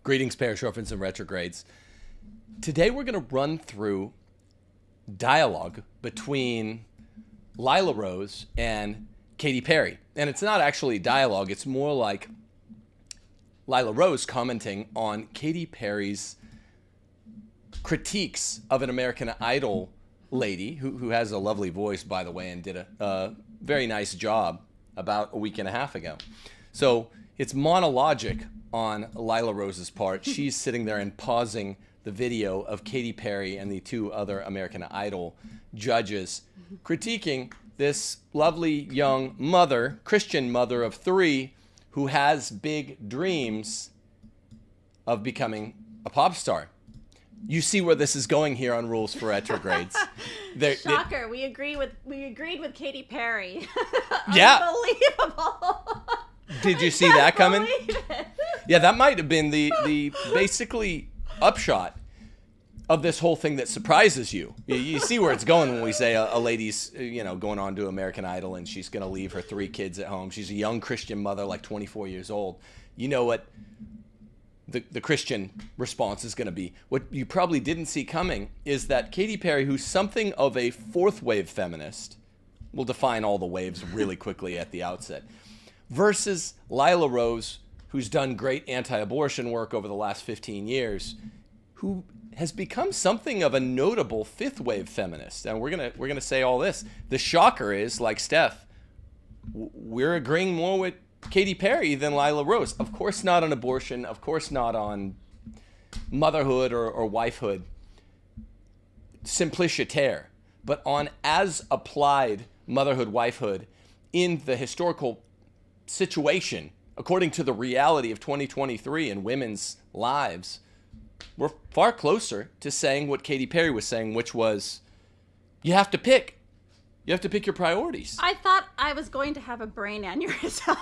Greetings, parish orphans and retrogrades. Today we're going to run through dialogue between Lila Rose and Katy Perry. And it's not actually dialogue, it's more like Lila Rose commenting on Katy Perry's critiques of an American Idol lady who has a lovely voice, by the way, and did a very nice job about a week and a half ago. So it's monologic on Lila Rose's part. She's sitting there and pausing the video of Katy Perry and the two other American Idol judges critiquing this lovely young mother, Christian mother of three, who has big dreams of becoming a pop star. You see where this is going here on Rules for Retrogrades. Shocker! We agreed with Katy Perry. Yeah. Unbelievable. Did you see that coming? Yeah, that might have been the basically upshot of this whole thing that surprises you. You see where it's going when we say a lady's, going on to American Idol and she's going to leave her three kids at home. She's a young Christian mother, like 24 years old. You know what the Christian response is going to be. What you probably didn't see coming is that Katy Perry, who's something of a fourth wave feminist, we'll define all the waves really quickly at the outset, versus Lila Rose, who's done great anti-abortion work over the last 15 years, who has become something of a notable fifth wave feminist. And we're gonna say all this. The shocker is, like Steph, we're agreeing more with Katy Perry than Lila Rose. Of course not on abortion, of course not on motherhood or wifehood, simpliciter, but on as applied motherhood, wifehood in the historical situation, according to the reality of 2023 in women's lives, we're far closer to saying what Katy Perry was saying, which was, you have to pick. You have to pick your priorities. I thought I was going to have a brain aneurysm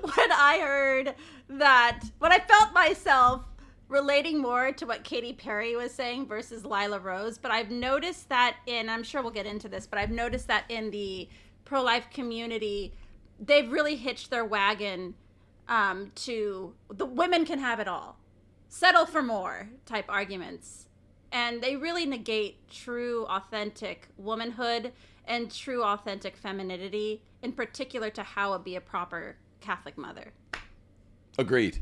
when I heard that, when I felt myself relating more to what Katy Perry was saying versus Lila Rose. But I've noticed that I'm sure we'll get into this, but I've noticed that in the pro-life community, they've really hitched their wagon to the women can have it all, settle for more type arguments. And they really negate true, authentic womanhood and true, authentic femininity, in particular to how it be a proper Catholic mother. Agreed.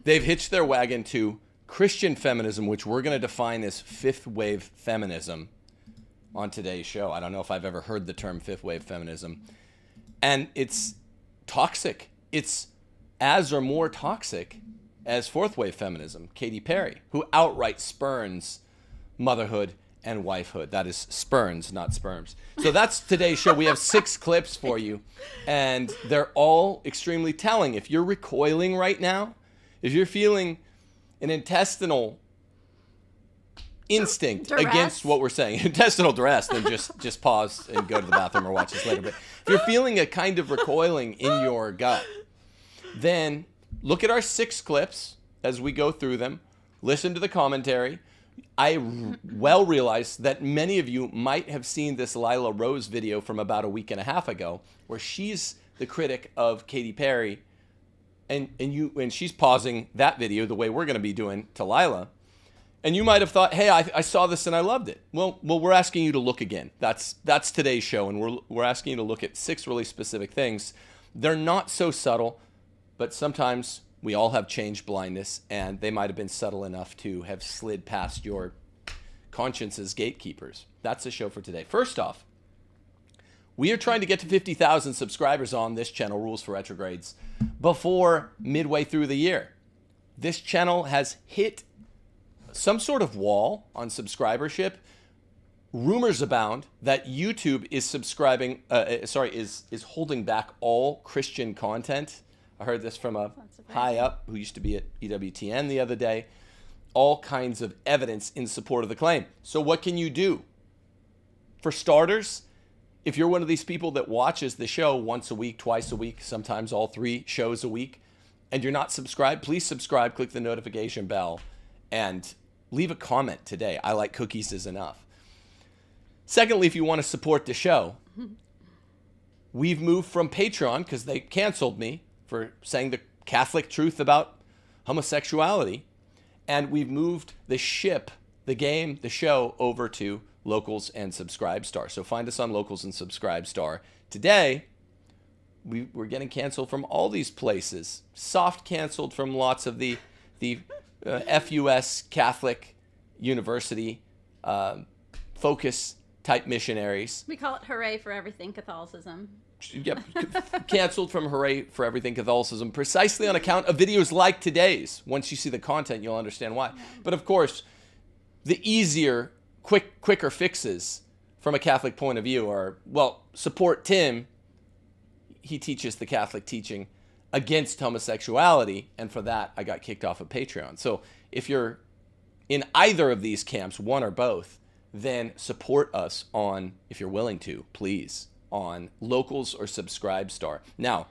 They've hitched their wagon to Christian feminism, which we're going to define as fifth wave feminism on today's show. I don't know if I've ever heard the term fifth wave feminism. And it's toxic. It's as or more toxic as fourth wave feminism. Katy Perry, who outright spurns motherhood and wifehood. That is spurns, not sperms. So that's today's show. We have 6 clips for you, and they're all extremely telling. If you're recoiling right now, if you're feeling an intestinal instinct duress against what we're saying, intestinal duress, then just pause and go to the bathroom or watch this later. But if you're feeling a kind of recoiling in your gut, then look at our 6 clips as we go through them. Listen to the commentary. I well realize that many of you might have seen this Lila Rose video from about a week and a half ago, where she's the critic of Katy Perry, and she's pausing that video the way we're going to be doing to Lila. And you might have thought, hey, I saw this and I loved it. Well, we're asking you to look again. That's today's show, and we're asking you to look at 6 really specific things. They're not so subtle, but sometimes we all have change blindness, and they might have been subtle enough to have slid past your conscience's gatekeepers. That's the show for today. First off, we are trying to get to 50,000 subscribers on this channel, Rules for Retrogrades, before midway through the year. This channel has hit some sort of wall on subscribership. Rumors abound that YouTube is is holding back all Christian content. I heard this from a high up who used to be at EWTN the other day. All kinds of evidence in support of the claim. So what can you do? For starters, if you're one of these people that watches the show once a week, twice a week, sometimes all 3 shows a week, and you're not subscribed, please subscribe, click the notification bell, and leave a comment today. I like cookies is enough. Secondly, if you want to support the show, we've moved from Patreon because they canceled me for saying the Catholic truth about homosexuality, and we've moved the ship, the game, the show over to Locals and Subscribestar. So find us on Locals and Subscribestar. Today, we're getting canceled from all these places. Soft canceled from lots of the FUS Catholic University focus type missionaries. We call it Hooray for Everything Catholicism. Yep, canceled from Hooray for Everything Catholicism precisely on account of videos like today's. Once you see the content, you'll understand why. But of course, the easier, quicker fixes from a Catholic point of view are, well, support Tim. He teaches the Catholic teaching against homosexuality, and for that, I got kicked off of Patreon. So if you're in either of these camps, one or both, then support us on, if you're willing to, please, on Locals or Subscribestar. Now,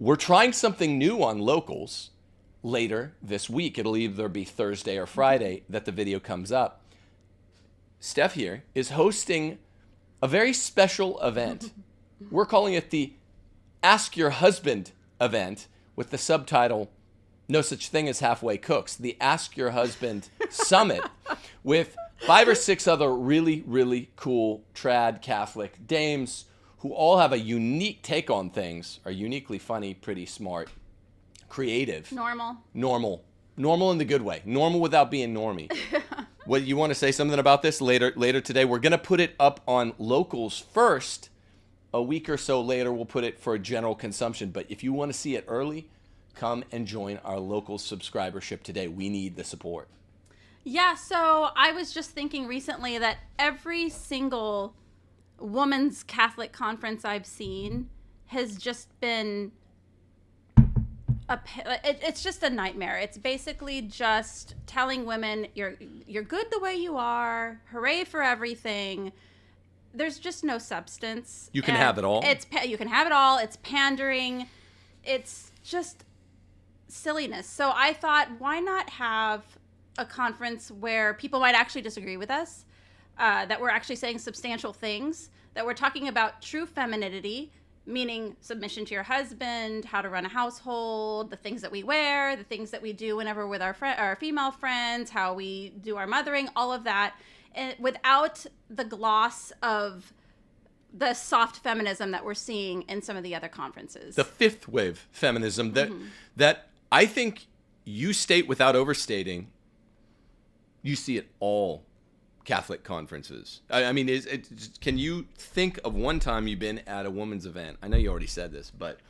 we're trying something new on Locals later this week. It'll either be Thursday or Friday that the video comes up. Steph here is hosting a very special event. We're calling it the Ask Your Husband event with the subtitle, No Such Thing as Halfway Cooks, the Ask Your Husband Summit with 5 or 6 other really, really cool trad Catholic dames who all have a unique take on things, are uniquely funny, pretty smart, creative. Normal in the good way. Normal without being normie. What, you want to say something about this later today? We're going to put it up on Locals first. A week or so later, we'll put it for general consumption. But if you want to see it early, come and join our Locals subscribership today. We need the support. Yeah, so I was just thinking recently that every single women's Catholic conference I've seen has just been it's just a nightmare. It's basically just telling women you're good the way you are. Hooray for everything. There's just no substance. You can have it all. You can have it all. It's pandering. It's just silliness. So I thought, why not have a conference where people might actually disagree with us, that we're actually saying substantial things, that we're talking about true femininity, meaning submission to your husband, how to run a household, the things that we wear, the things that we do whenever with our female friends, how we do our mothering, all of that, and without the gloss of the soft feminism that we're seeing in some of the other conferences. The fifth wave feminism that I think you state without overstating. You see it all Catholic conferences. I mean, can you think of one time you've been at a women's event? I know you already said this, but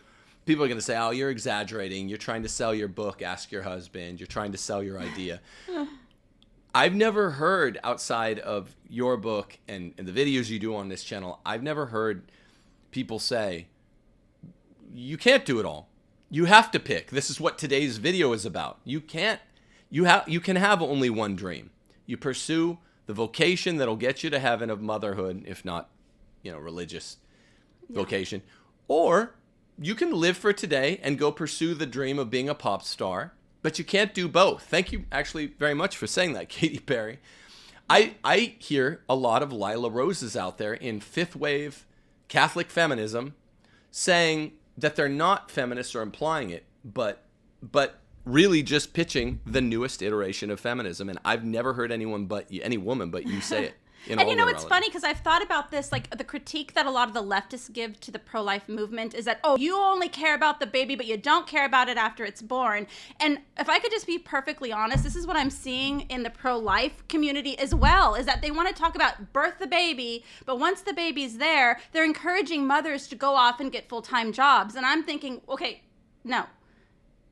people are going to say, oh, you're exaggerating. You're trying to sell your book, Ask Your Husband. You're trying to sell your idea. I've never heard, outside of your book and the videos you do on this channel, I've never heard people say, you can't do it all. You have to pick. This is what today's video is about. You can have only one dream. You pursue the vocation that'll get you to heaven of motherhood, if not, religious vocation. Or you can live for today and go pursue the dream of being a pop star, but you can't do both. Thank you actually very much for saying that, Katy Perry. I hear a lot of Lila Roses out there in fifth wave Catholic feminism saying that they're not feminists or implying it, but really just pitching the newest iteration of feminism. And I've never heard any woman but you say it. And it's funny because I've thought about this, like the critique that a lot of the leftists give to the pro-life movement is that, oh, you only care about the baby, but you don't care about it after it's born. And if I could just be perfectly honest, this is what I'm seeing in the pro-life community as well, is that they want to talk about birth the baby, but once the baby's there, they're encouraging mothers to go off and get full-time jobs. And I'm thinking, okay, no.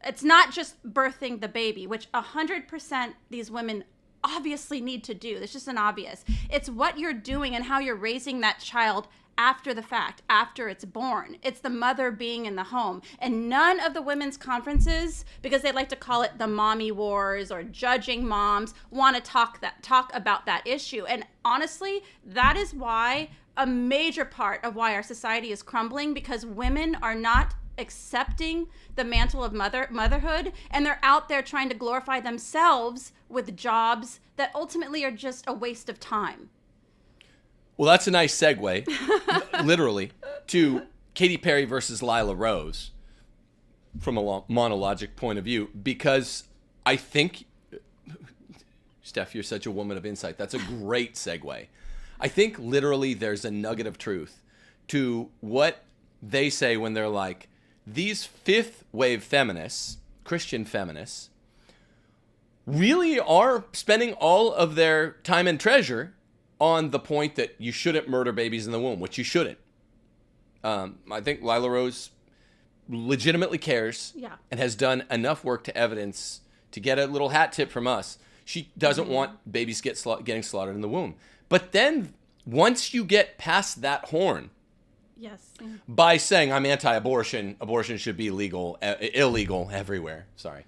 It's not just birthing the baby, which 100% these women obviously need to do. It's just an obvious. It's what you're doing and how you're raising that child after the fact, after it's born. It's the mother being in the home. And none of the women's conferences, because they like to call it the mommy wars or judging moms, want to talk about that issue. And honestly, that is why a major part of why our society is crumbling, because women are not accepting the mantle of motherhood, and they're out there trying to glorify themselves with jobs that ultimately are just a waste of time. Well, that's a nice segue, literally, to Katy Perry versus Lila Rose. from a monologic point of view, because I think, Steph, you're such a woman of insight. That's a great segue. I think literally there's a nugget of truth to what they say when they're like, these fifth wave feminists, Christian feminists, really are spending all of their time and treasure on the point that you shouldn't murder babies in the womb, which you shouldn't. I think Lila Rose legitimately cares and has done enough work to evidence to get a little hat tip from us. She doesn't want babies getting slaughtered in the womb. But then once you get past that horn, by saying I'm anti-abortion, abortion should be illegal everywhere. Sorry.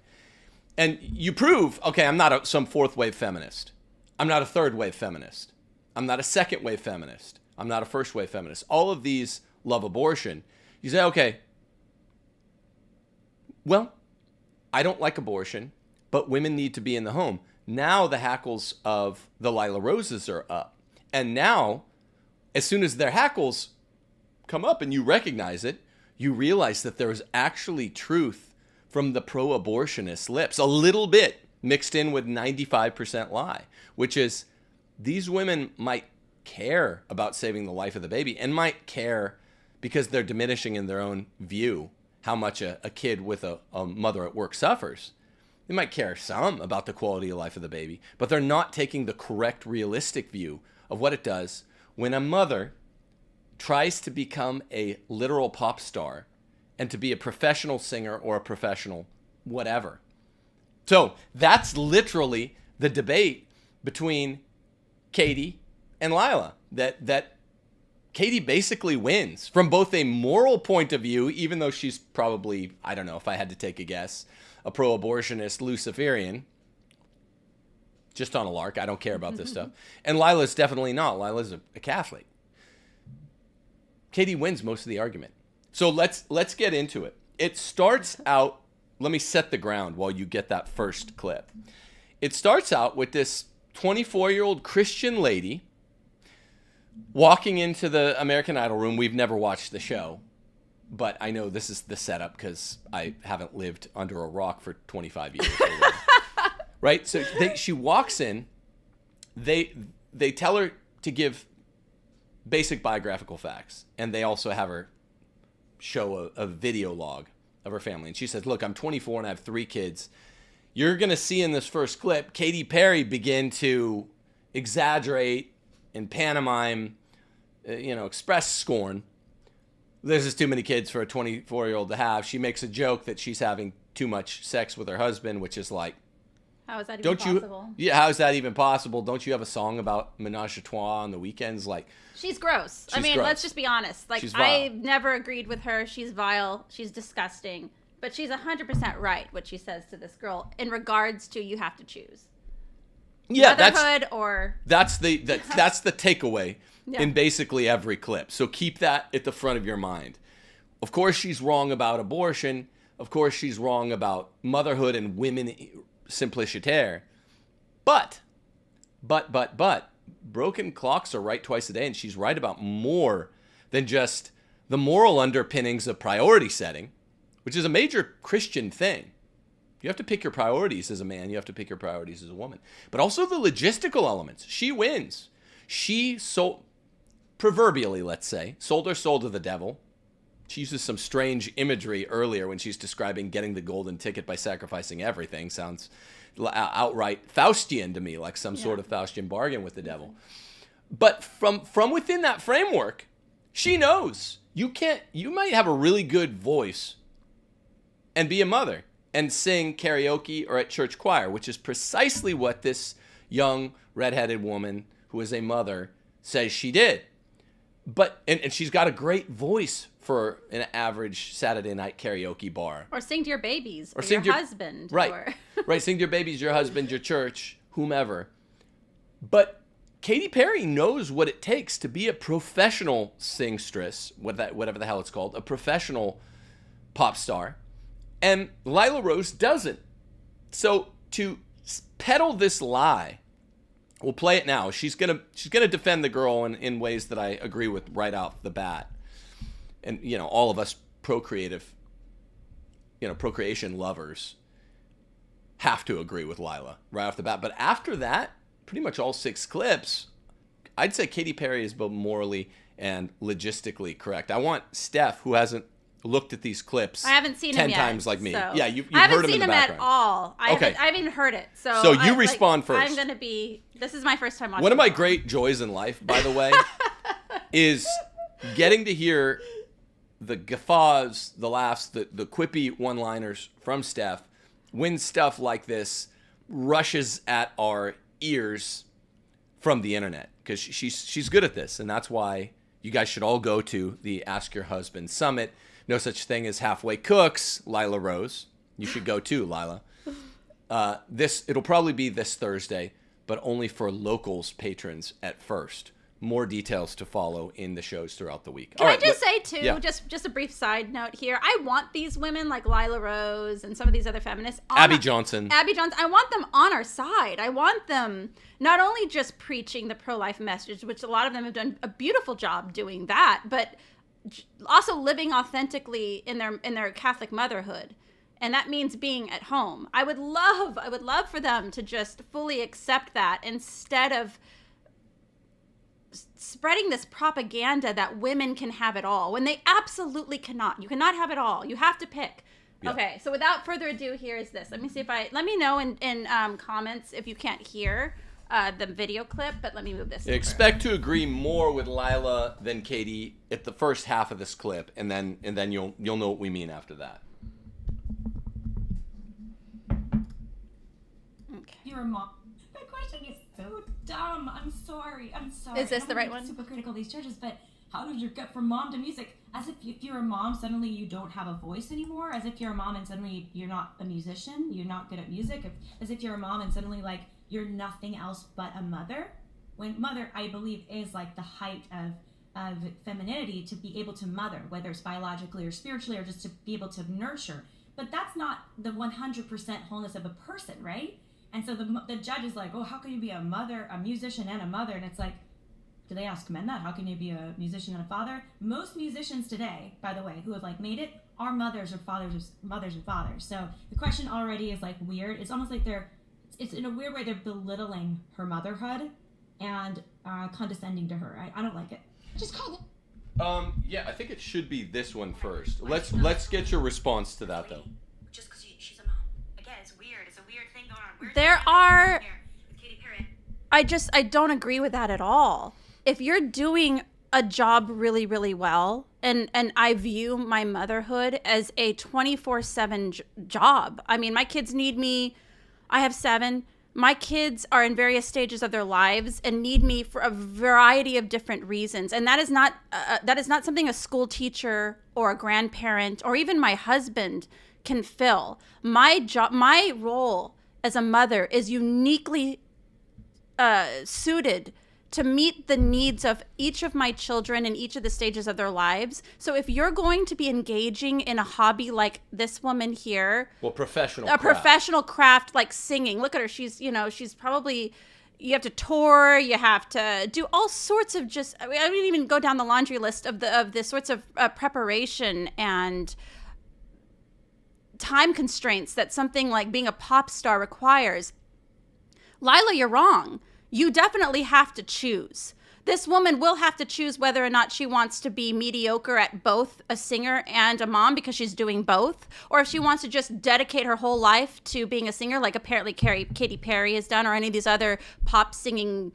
And you prove, okay, I'm not some fourth wave feminist. I'm not a third wave feminist. I'm not a second wave feminist. I'm not a first wave feminist. All of these love abortion. You say, okay, well, I don't like abortion, but women need to be in the home. Now the hackles of the Lila Roses are up. And now, as soon as their hackles come up and you recognize it, you realize that there's actually truth from the pro-abortionist lips, a little bit mixed in with 95% lie, which is these women might care about saving the life of the baby and might care because they're diminishing in their own view how much a kid with a mother at work suffers. They might care some about the quality of life of the baby, but they're not taking the correct, realistic view of what it does when a mother tries to become a literal pop star and to be a professional singer or a professional whatever. So that's literally the debate between Katy and Lila, that Katy basically wins from both a moral point of view, even though she's probably, I don't know if I had to take a guess, a pro-abortionist Luciferian, just on a lark. I don't care about this stuff. And Lila's definitely not. Lila's a Catholic. Katy wins most of the argument. So let's get into it. It starts out, let me set the ground while you get that first clip. It starts out with this 24-year-old Christian lady walking into the American Idol room. We've never watched the show, but I know this is the setup because I haven't lived under a rock for 25 years. Right? So she walks in. They tell her to give basic biographical facts, and they also have her show a video log of her family. And she says, look, I'm 24 and I have 3 kids. You're going to see in this first clip Katy Perry begin to exaggerate and pantomime, express scorn. This is too many kids for a 24-year-old to have. She makes a joke that she's having too much sex with her husband, which is like, how is that even possible? How is that even possible? Don't you have a song about menage a trois on the weekends? Like, she's gross. Gross. Let's just be honest. Like, I've never agreed with her. She's vile. She's disgusting. But she's 100% right what she says to this girl in regards to you have to choose. Yeah, motherhood that's the takeaway in basically every clip. So keep that at the front of your mind. Of course, she's wrong about abortion. Of course, she's wrong about motherhood and women simpliciter. But, broken clocks are right twice a day, and she's right about more than just the moral underpinnings of priority setting, which is a major Christian thing. You have to pick your priorities as a man. You have to pick your priorities as a woman. But also the logistical elements. She wins. She proverbially, let's say, sold her soul to the devil. She uses some strange imagery earlier when she's describing getting the golden ticket by sacrificing everything. Sounds outright Faustian to me, like some sort of Faustian bargain with the devil. But from within that framework, she knows you might have a really good voice and be a mother and sing karaoke or at church choir, which is precisely what this young redheaded woman who is a mother says she did. But and she's got a great voice for an average Saturday night karaoke bar. Or sing to your babies or your husband. Right. Right. Sing to your babies, your husband, your church, whomever. But Katy Perry knows what it takes to be a professional singstress, whatever the hell it's called, a professional pop star. And Lila Rose doesn't. So to peddle this lie, we'll play it now. She's gonna defend the girl in ways that I agree with right off the bat. And all of us procreative procreation lovers have to agree with Lila right off the bat. But after that, pretty much all 6 clips, I'd say Katy Perry is both morally and logistically correct. I want Steph, who hasn't looked at these clips, I haven't seen 10 him yet, times like me. So. Yeah, you've I haven't heard him seen in the him background. at all. I haven't even heard it. So you respond first. I'm going to be, this is my first time watching. One of my great joys in life, by the way, is getting to hear the guffaws, the laughs, the quippy one-liners from Steph when stuff like this rushes at our ears from the internet, because she's good at this, and that's why you guys should all go to the Ask Your Husband Summit. No such thing as halfway cooks, Lila Rose. You should go too, Lila. It'll probably be this Thursday, but only for locals patrons at first. More details to follow in the shows throughout the week. Can I just say too, just a brief side note here. I want these women like Lila Rose and some of these other feminists. Abby Johnson. I want them on our side. I want them not only just preaching the pro-life message, which a lot of them have done a beautiful job doing that, but also living authentically in their Catholic motherhood. And that means being at home. I would love for them to just fully accept that, instead of spreading this propaganda that women can have it all when they absolutely cannot. You cannot have it all. You have to pick. Yeah. Okay, so without further ado, here is this. Let me know in comments if you can't hear the video clip, but let me move this over. Expect to agree more with Lila than Katy at the first half of this clip, and then you'll know what we mean after that. Okay. You're a mom. My question is so dumb. I'm sorry. Is this the right one? Super critical of these churches, but how did you get from mom to music? As if you're a mom, suddenly you don't have a voice anymore. As if you're a mom and suddenly you're not a musician. You're not good at music. As if you're a mom and suddenly like you're nothing else but a mother. When mother, I believe, is like the height of femininity, to be able to mother, whether it's biologically or spiritually or just to be able to nurture. But that's not the 100% wholeness of a person, right? And so the judge is like, oh, how can you be a mother, a musician, and a mother? And it's like, do they ask men that? How can you be a musician and a father? Most musicians today, by the way, who have like made it, are mothers and fathers. So the question already is like weird. It's almost like it's in a weird way they're belittling her motherhood and condescending to her. I don't like it. Just call it. Yeah, I think it should be this one first. Let's get your response to that though. Just because she's a mom. Again, it's weird. It's a weird thing going on. There are. I don't agree with that at all. If you're doing a job really, really well, and I view my motherhood as a 24/7 job. I mean, my kids need me. I have 7. My kids are in various stages of their lives and need me for a variety of different reasons. And that is not something a school teacher or a grandparent or even my husband can fill. My role as a mother is uniquely suited to meet the needs of each of my children in each of the stages of their lives. So if you're going to be engaging in a hobby like this woman here, professional craft like singing, look at her. She's probably, you have to tour, you have to do all sorts of I don't even go down the laundry list of the sorts of preparation and time constraints that something like being a pop star requires. Lila, you're wrong. You definitely have to choose. This woman will have to choose whether or not she wants to be mediocre at both a singer and a mom, because she's doing both, or if she wants to just dedicate her whole life to being a singer, like apparently Katy Perry has done, or any of these other pop singing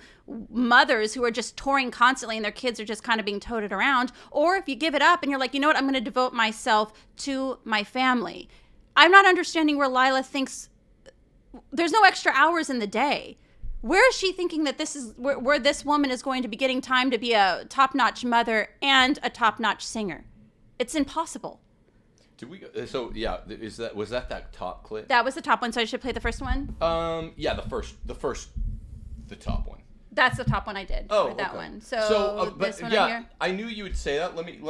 mothers who are just touring constantly and their kids are just kind of being toted around. Or if you give it up and you're like, you know what, I'm going to devote myself to my family. I'm not understanding where Lila thinks there's no extra hours in the day. Where is she thinking that this is where this woman is going to be getting time to be a top-notch mother and a top-notch singer? It's impossible. Did we go, so yeah, was that top clip? That was the top one, so I should play the first one? Yeah, the top one. That's the top one I did for that one. So this one right here. I knew you would say that. Let me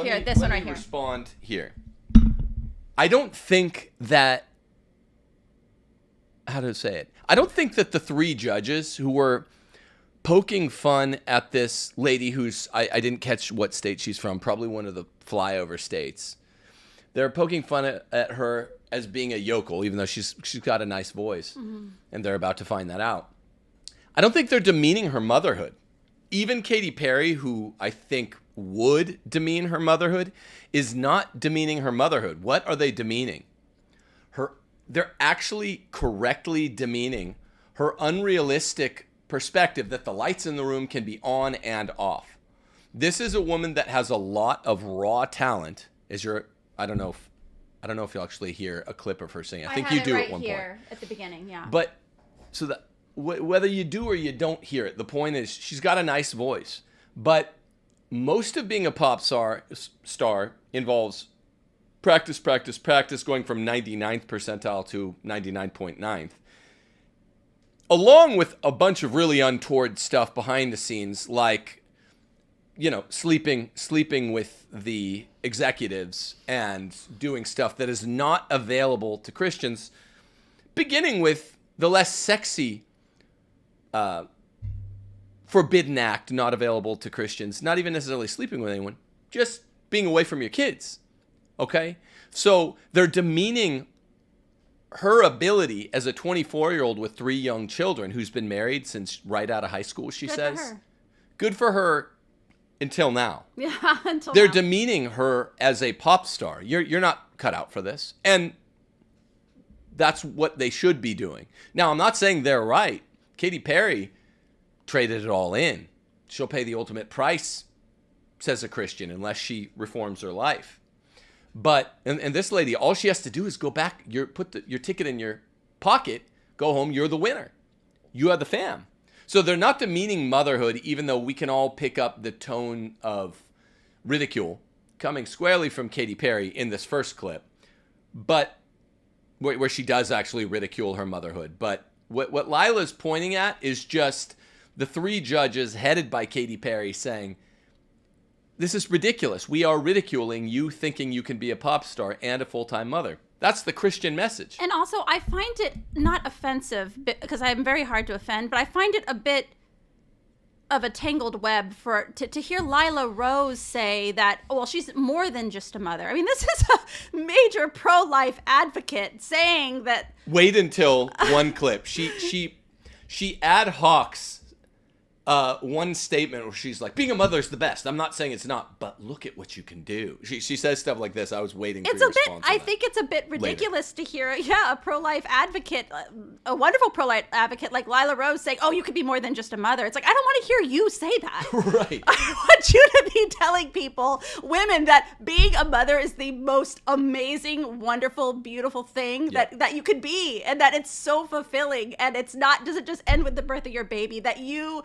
respond here. I don't think that, how to say it? I don't think that the 3 judges who were poking fun at this lady who's, I didn't catch what state she's from, probably one of the flyover states, They're poking fun at her as being a yokel, even though she's got a nice voice, and they're about to find that out. I don't think they're demeaning her motherhood. Even Katy Perry, who I think would demean her motherhood, is not demeaning her motherhood. What are they demeaning? They're actually correctly demeaning her unrealistic perspective that the lights in the room can be on and off. This is a woman that has a lot of raw talent. I don't know if you'll actually hear a clip of her singing. I think you do right at one here point at the beginning, yeah. But so that whether you do or you don't hear it, the point is she's got a nice voice. But most of being a pop star involves practice, going from 99th percentile to 99.9th. Along with a bunch of really untoward stuff behind the scenes, like, sleeping with the executives and doing stuff that is not available to Christians, beginning with the less sexy forbidden act not available to Christians, not even necessarily sleeping with anyone, just being away from your kids. Okay? So they're demeaning her ability as a 24-year-old with 3 young children who's been married since right out of high school, she says. For her. Good for her until now. Yeah, until They're now. demeaning her as a pop star. You're not cut out for this. And that's what they should be doing. Now, I'm not saying they're right. Katy Perry traded it all in. She'll pay the ultimate price, says a Christian, unless she reforms her life. But, and this lady, all she has to do is go back, put your ticket in your pocket, go home, you're the winner. You are the fam. So they're not demeaning motherhood, even though we can all pick up the tone of ridicule coming squarely from Katy Perry in this first clip, but where she does actually ridicule her motherhood. But what Lila's pointing at is just the 3 judges headed by Katy Perry saying, this is ridiculous. We are ridiculing you thinking you can be a pop star and a full-time mother. That's the Christian message. And also, I find it not offensive, because I'm very hard to offend, but I find it a bit of a tangled web to hear Lila Rose say that, well, she's more than just a mother. I mean, this is a major pro-life advocate saying that. Wait until one clip. She ad hocs one statement where she's like, being a mother is the best. I'm not saying it's not, but look at what you can do. She says stuff like this. I was waiting for your response. I think it's a bit ridiculous to hear, a pro-life advocate, a wonderful pro-life advocate like Lila Rose saying, oh, you could be more than just a mother. It's like, I don't want to hear you say that. Right. I want you to be telling women, that being a mother is the most amazing, wonderful, beautiful thing that you could be, and that it's so fulfilling, and doesn't just end with the birth of your baby, that you,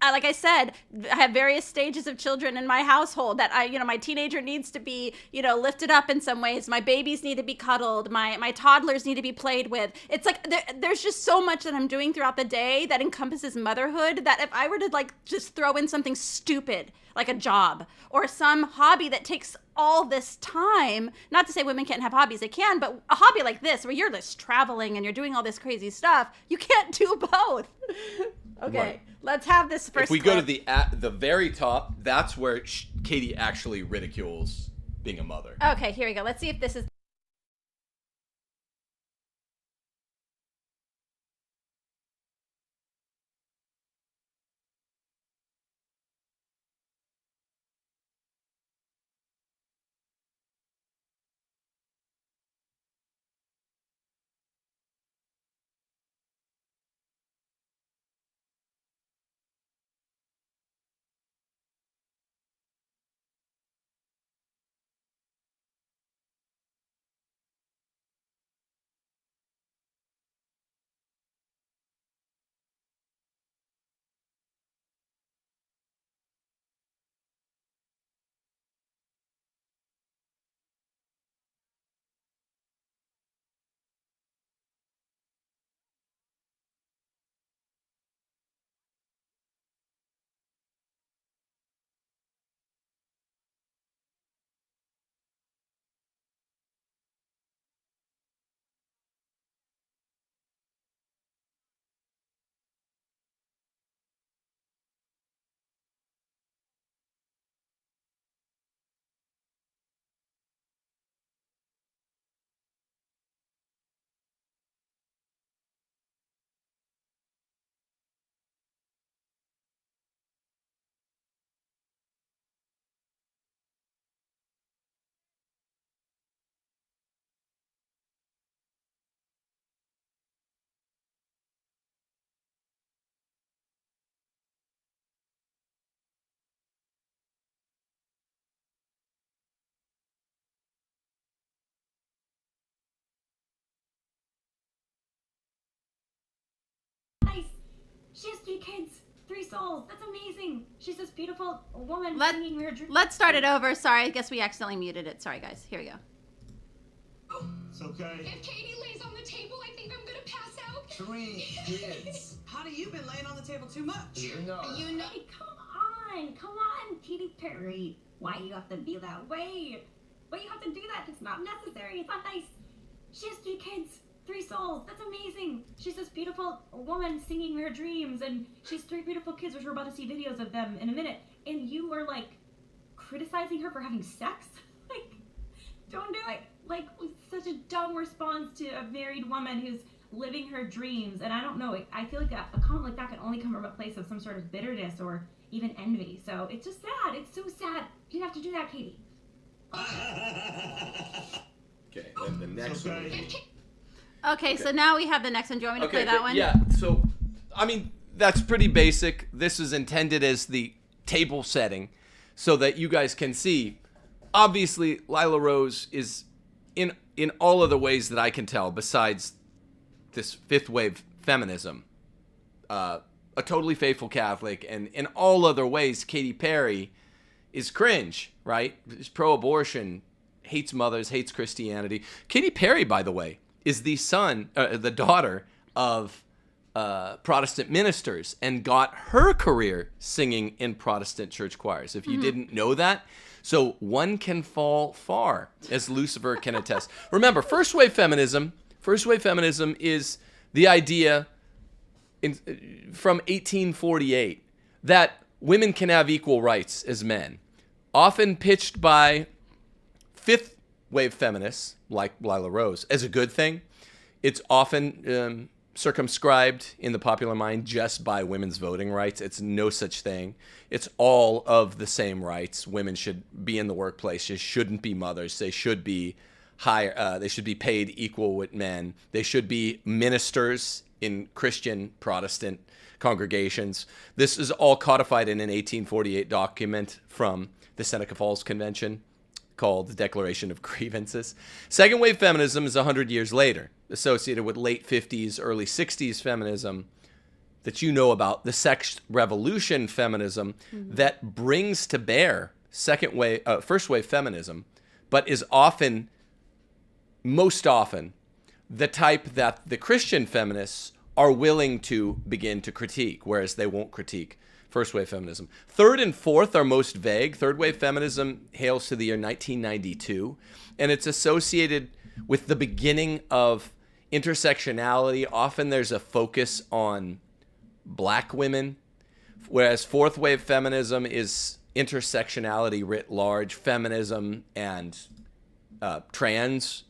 like I said, I have various stages of children in my household that my teenager needs to be, lifted up in some ways. My babies need to be cuddled. My toddlers need to be played with. It's like there's just so much that I'm doing throughout the day that encompasses motherhood, that if I were to just throw in something stupid like a job or some hobby that takes all this time, not to say women can't have hobbies, they can, but a hobby like this where you're just traveling and you're doing all this crazy stuff, you can't do both. Okay, right. Let's have this first. If we go to the very top, that's where Katy actually ridicules being a mother. Okay, here we go. Let's see if this is. souls. That's amazing. She's this beautiful woman singing her dreams. Let's start it over. Sorry, I guess we accidentally muted it. Sorry, guys. Here we go. It's okay. If Katy lays on the table, I think I'm gonna pass out. 3 kids. Honey, you've been laying on the table too much. No. You know, come on, Katy Perry. Why you have to be that way? Why you have to do that? It's not necessary. It's not nice. She has 3 kids, 3 souls. That's amazing. She's this beautiful woman singing her dreams, and she has 3 beautiful kids, which we're about to see videos of them in a minute. And you are like criticizing her for having sex? Like, don't do it. Like, such a dumb response to a married woman who's living her dreams. And I don't know. I feel like a comment like that can only come from a place of some sort of bitterness or even envy. So it's just sad. It's so sad. You have to do that, Katy. Okay, and the next one. Okay, so now we have the next one. Do you want me to play that one? Yeah, so, I mean, that's pretty basic. This is intended as the table setting so that you guys can see. Obviously, Lila Rose is, in all of the ways that I can tell, besides this fifth wave feminism, a totally faithful Catholic, and in all other ways, Katy Perry is cringe, right? Is pro-abortion, hates mothers, hates Christianity. Katy Perry, by the way, is the daughter of Protestant ministers and got her career singing in Protestant church choirs. If you didn't know that, so one can fall far, as Lucifer can attest. Remember, first wave feminism is the idea from 1848 that women can have equal rights as men, often pitched by fifth wave feminists like Lila Rose as a good thing. It's often circumscribed in the popular mind just by women's voting rights. It's no such thing. It's all of the same rights. Women should be in the workplace. They shouldn't be mothers. They should be higher. They should be paid equal with men. They should be ministers in Christian Protestant congregations. This is all codified in an 1848 document from the Seneca Falls Convention called the Declaration of Grievances. Second wave feminism is 100 years later, associated with late 50s, early 60s feminism that you know about, the sex revolution feminism that brings to bear first wave feminism, but is most often, the type that the Christian feminists are willing to begin to critique, whereas they won't critique first wave feminism. Third and fourth are most vague. Third wave feminism hails to the year 1992, and it's associated with the beginning of intersectionality. Often there's a focus on black women, whereas fourth wave feminism is intersectionality writ large, feminism and trans,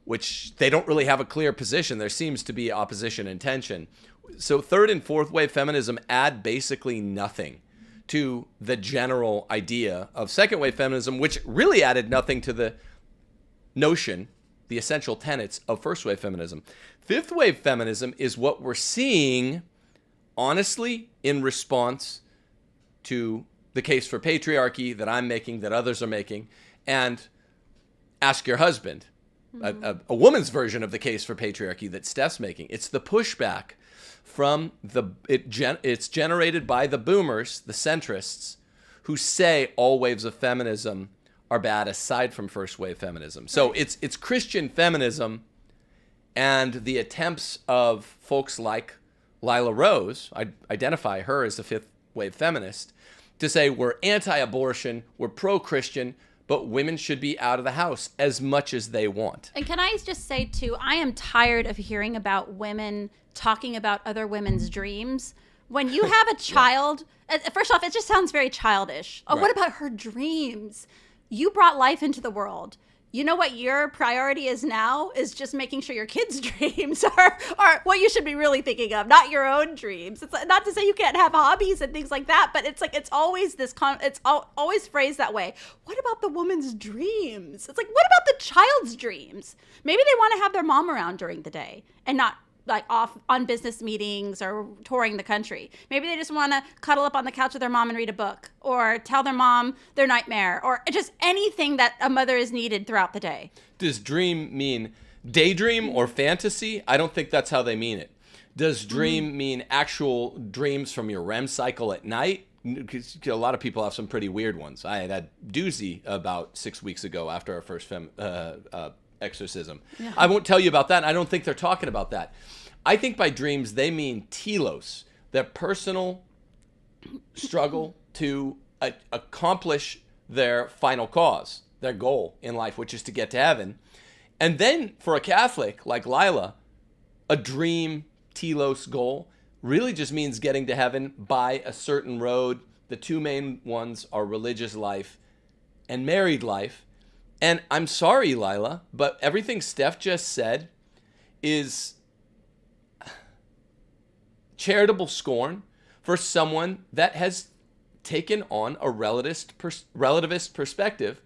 which they don't really have a clear position. There seems to be opposition and tension. So third and fourth wave feminism add basically nothing to the general idea of second wave feminism, which really added nothing to the notion, the essential tenets of first wave feminism. Fifth wave feminism is what we're seeing, honestly, in response to the case for patriarchy that I'm making, that others are making, and Ask Your Husband, a woman's version of the case for patriarchy that Steph's making. It's the pushback from it's generated by the boomers, the centrists, who say all waves of feminism are bad aside from first wave feminism. So it's Christian feminism and the attempts of folks like Lila Rose, I identify her as a fifth wave feminist, to say we're anti-abortion, we're pro-Christian, but women should be out of the house as much as they want. And can I just say, too, I am tired of hearing about women talking about other women's dreams. When you have a child, first off, it just sounds very childish. Oh, Right. What about her dreams? You brought life into the world. You know what your priority is now is just making sure your kids' dreams are what you should be really thinking of, not your own dreams. It's not to say you can't have hobbies and things like that, but it's like it's always always phrased that way. What about the woman's dreams? It's like, what about the child's dreams? Maybe they want to have their mom around during the day and not like off on business meetings or touring the country. Maybe they just want to cuddle up on the couch with their mom and read a book, or tell their mom their nightmare, or just anything that a mother is needed throughout the day. Does dream mean daydream or fantasy? I don't think that's how they mean it. Does dream mean actual dreams from your REM cycle at night? Because a lot of people have some pretty weird ones. I had a doozy about 6 weeks ago after our first exorcism. Yeah. I won't tell you about that. I don't think they're talking about that. I think by dreams, they mean telos, their personal struggle to accomplish their final cause, their goal in life, which is to get to heaven. And then for a Catholic like Lila, a dream telos goal really just means getting to heaven by a certain road. The two main ones are religious life and married life. And I'm sorry, Lila, but everything Steph just said is charitable scorn for someone that has taken on a relativist perspective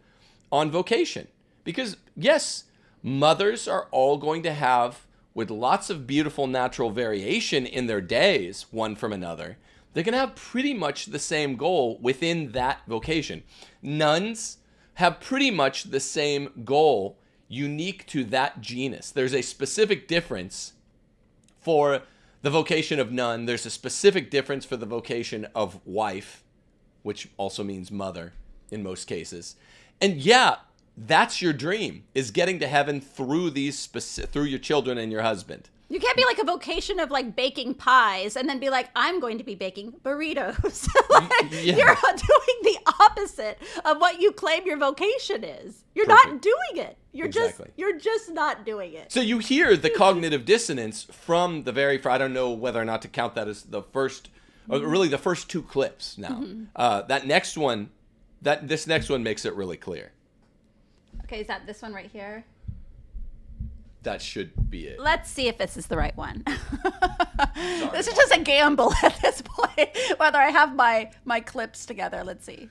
on vocation. Because yes, mothers are all going to have, with lots of beautiful natural variation in their days, one from another, they're going to have pretty much the same goal within that vocation. Nuns have pretty much the same goal unique to that genus. There's a specific difference for the vocation of nun. There's a specific difference for the vocation of wife, which also means mother in most cases. And yeah, that's your dream, is getting to heaven through through your children and your husband. You can't be like a vocation of like baking pies and then be like, I'm going to be baking burritos. You're doing the opposite of what you claim your vocation is. You're not doing it. You're just not doing it. So you hear the cognitive dissonance from the I don't know whether or not to count that as the first, or really the first two clips now. This next one makes it really clear. Okay, is that this one right here? That should be it. Let's see if this is the right one. This is just a gamble at this point, whether I have my clips together. Let's see.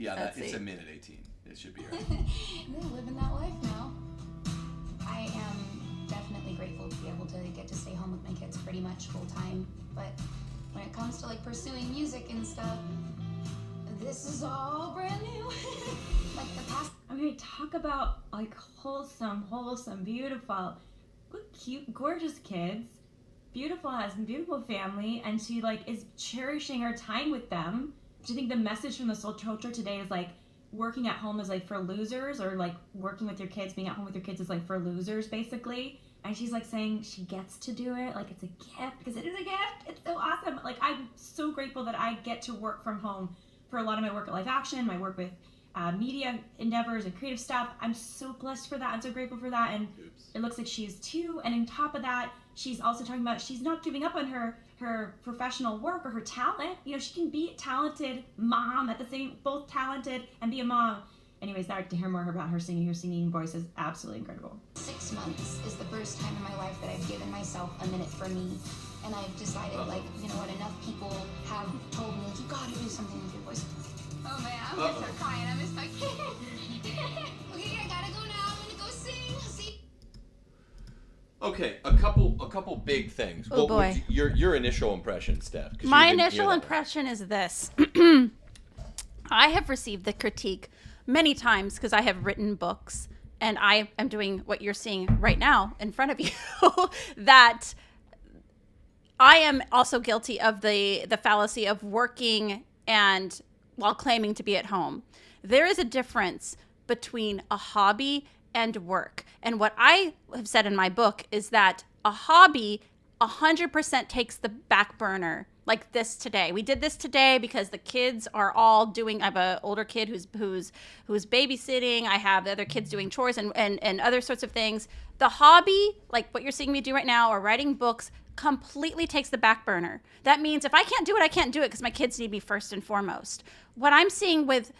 It's a minute 18. It should be right. We're living that life now. I am definitely grateful to be able to get to stay home with my kids pretty much full time. But when it comes to like pursuing music and stuff, this is all brand new. Like the past. I'm going to talk about like wholesome, beautiful, cute, gorgeous kids, beautiful husband, beautiful family, and she like is cherishing her time with them. Do you think the message from the soul culture today is like working at home is like for losers, or like working with your kids, being at home with your kids is like for losers basically? And she's like saying she gets to do it, like it's a gift, because it is a gift. It's so awesome. Like I'm so grateful that I get to work from home for a lot of my work at Life Action, my work with media endeavors and creative stuff. I'm so blessed for that. I'm so grateful for that. And it looks like she is too. And on top of that, she's also talking about she's not giving up on her professional work or her talent. You know, she can be a talented mom at the same, both talented and be a mom. Anyways, I'd like to hear more about her singing. Her singing voice is absolutely incredible. 6 months is the first time in my life that I've given myself a minute for me. And I've decided, like, you know what, enough people have told me, you gotta do something with your voice. Oh man, I'm gonna start crying. I miss my kid. Okay, I gotta go now. I'm gonna go sing. See. Okay, a couple big things. Oh boy. Your initial impression, Steph? My initial impression is this. I have received the critique many times because I have written books, and I am doing what you're seeing right now in front of you, that I am also guilty of the fallacy of working and while claiming to be at home. There is a difference between a hobby and work. And what I have said in my book is that a hobby 100% takes the back burner, like this today. We did this today because the kids are all doing, I have an older kid who's babysitting. I have the other kids doing chores and other sorts of things. The hobby, like what you're seeing me do right now, or writing books, completely takes the back burner. That means if I can't do it, I can't do it because my kids need me first and foremost. What I'm seeing with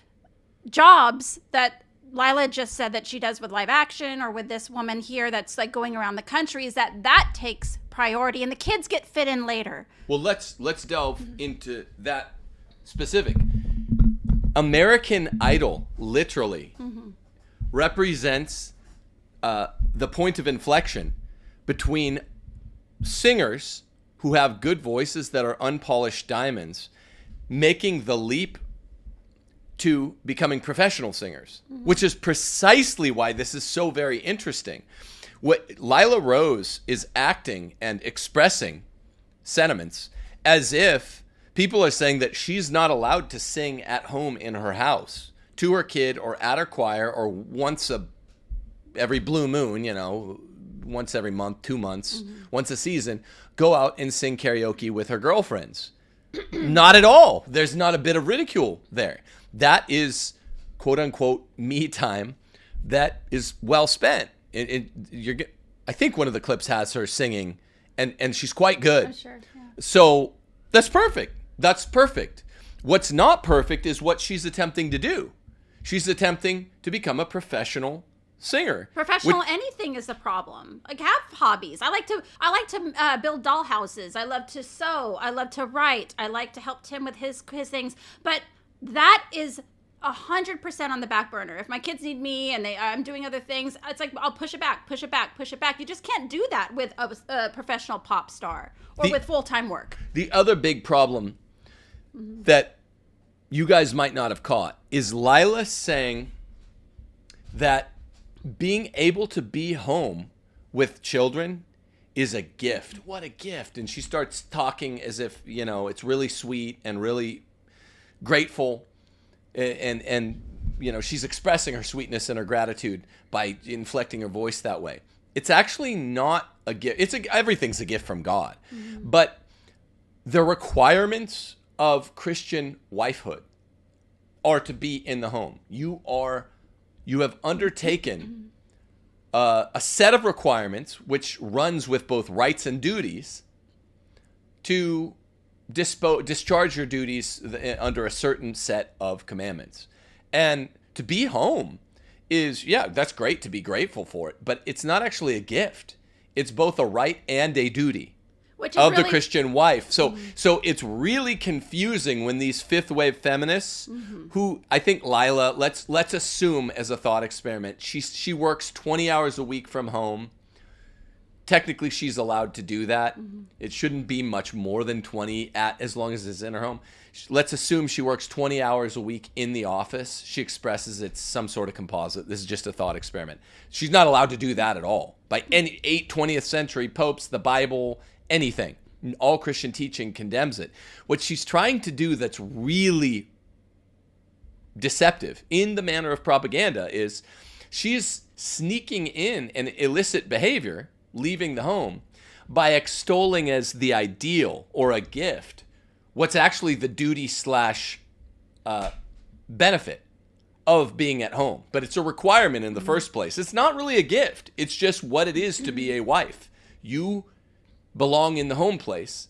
jobs that Lila just said that she does with Live Action, or with this woman here that's like going around the country, is that takes priority and the kids get fit in later. Well, let's delve into that specific. American Idol literally represents the point of inflection between singers who have good voices that are unpolished diamonds making the leap to becoming professional singers, which is precisely why this is so very interesting. What Lila Rose is acting and expressing sentiments as if people are saying that she's not allowed to sing at home in her house to her kid or at her choir or every blue moon, once every month, 2 months, once a season, go out and sing karaoke with her girlfriends. Not at all. There's not a bit of ridicule there. That is, quote unquote, me time that is well spent. I think one of the clips has her singing, and she's quite good. I'm sure. Yeah. So that's perfect. That's perfect. What's not perfect is what she's attempting to do. She's attempting to become a professional singer. Professional anything is the problem. Like, have hobbies. I like to build doll houses. I love to sew. I love to write. I like to help Tim with his things. But that is 100% on the back burner. If my kids need me and I'm doing other things, it's like I'll push it back. You just can't do that with a professional pop star or with full-time work. The other big problem that you guys might not have caught is Lila saying that being able to be home with children is a gift. What a gift. And she starts talking as if, it's really sweet and really grateful. And she's expressing her sweetness and her gratitude by inflecting her voice that way. It's actually not a gift. Everything's a gift from God. But the requirements of Christian wifehood are to be in the home. You have undertaken a set of requirements which runs with both rights and duties to discharge your duties under a certain set of commandments. And to be home is, that's great to be grateful for it, but it's not actually a gift. It's both a right and a duty of the Christian wife. So it's really confusing when these fifth wave feminists, who I think Lila, let's assume as a thought experiment, she works 20 hours a week from home. Technically, she's allowed to do that. It shouldn't be much more than 20 as long as it's in her home. Let's assume she works 20 hours a week in the office. She expresses it's some sort of composite. This is just a thought experiment. She's not allowed to do that at all. By any 20th century popes, the Bible, anything. All Christian teaching condemns it. What she's trying to do that's really deceptive in the manner of propaganda is she's sneaking in an illicit behavior, leaving the home, by extolling as the ideal or a gift what's actually the duty / benefit of being at home. But it's a requirement in the first place. It's not really a gift. It's just what it is to be a wife. You belong in the home place.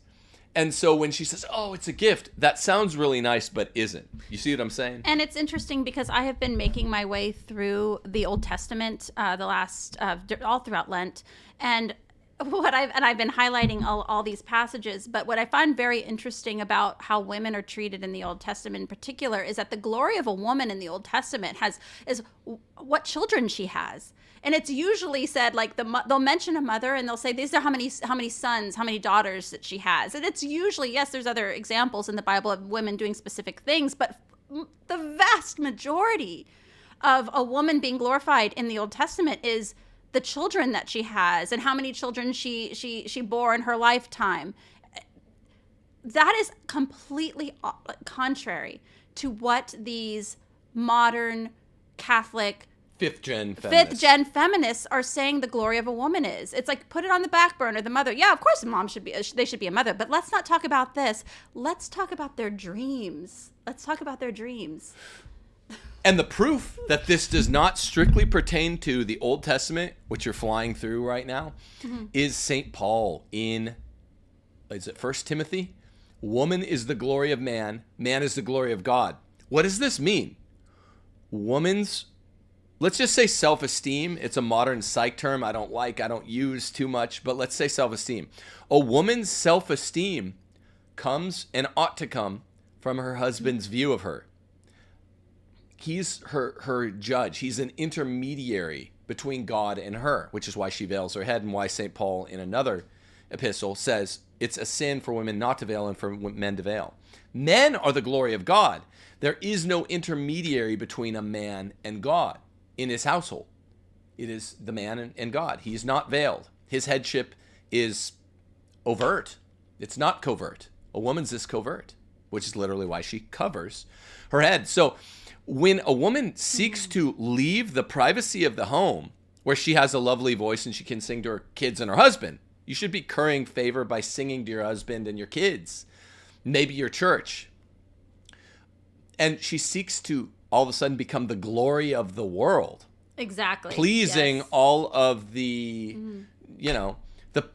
And so when she says, it's a gift, that sounds really nice, but isn't. You see what I'm saying? And it's interesting because I have been making my way through the Old Testament all throughout Lent. And I've been highlighting all these passages, but what I find very interesting about how women are treated in the Old Testament in particular is that the glory of a woman in the Old Testament is what children she has. And it's usually said, like, they'll mention a mother and they'll say, these are how many sons, how many daughters that she has. And it's usually, yes, there's other examples in the Bible of women doing specific things, but the vast majority of a woman being glorified in the Old Testament is the children that she has and how many children she bore in her lifetime. That is completely contrary to what these modern Catholic fifth gen feminists are saying the glory of a woman is. It's like, put it on the back burner, the mother. Yeah, of course a mom should be a mother, but let's not talk about this. Let's talk about their dreams. And the proof that this does not strictly pertain to the Old Testament, which you're flying through right now, is St. Paul is it 1 Timothy? Woman is the glory of man, man is the glory of God. What does this mean? Woman's, let's just say self-esteem. It's a modern psych term I don't use too much, but let's say self-esteem. A woman's self-esteem comes and ought to come from her husband's view of her. He's her judge. He's an intermediary between God and her, which is why she veils her head and why St. Paul in another epistle says it's a sin for women not to veil and for men to veil. Men are the glory of God. There is no intermediary between a man and God in his household. It is the man and God. He's not veiled. His headship is overt. It's not covert. A woman's is covert, which is literally why she covers her head. So when a woman seeks to leave the privacy of the home, where she has a lovely voice and she can sing to her kids and her husband, you should be currying favor by singing to your husband and your kids, maybe your church. And she seeks to all of a sudden become the glory of the world. Exactly. Pleasing all of the,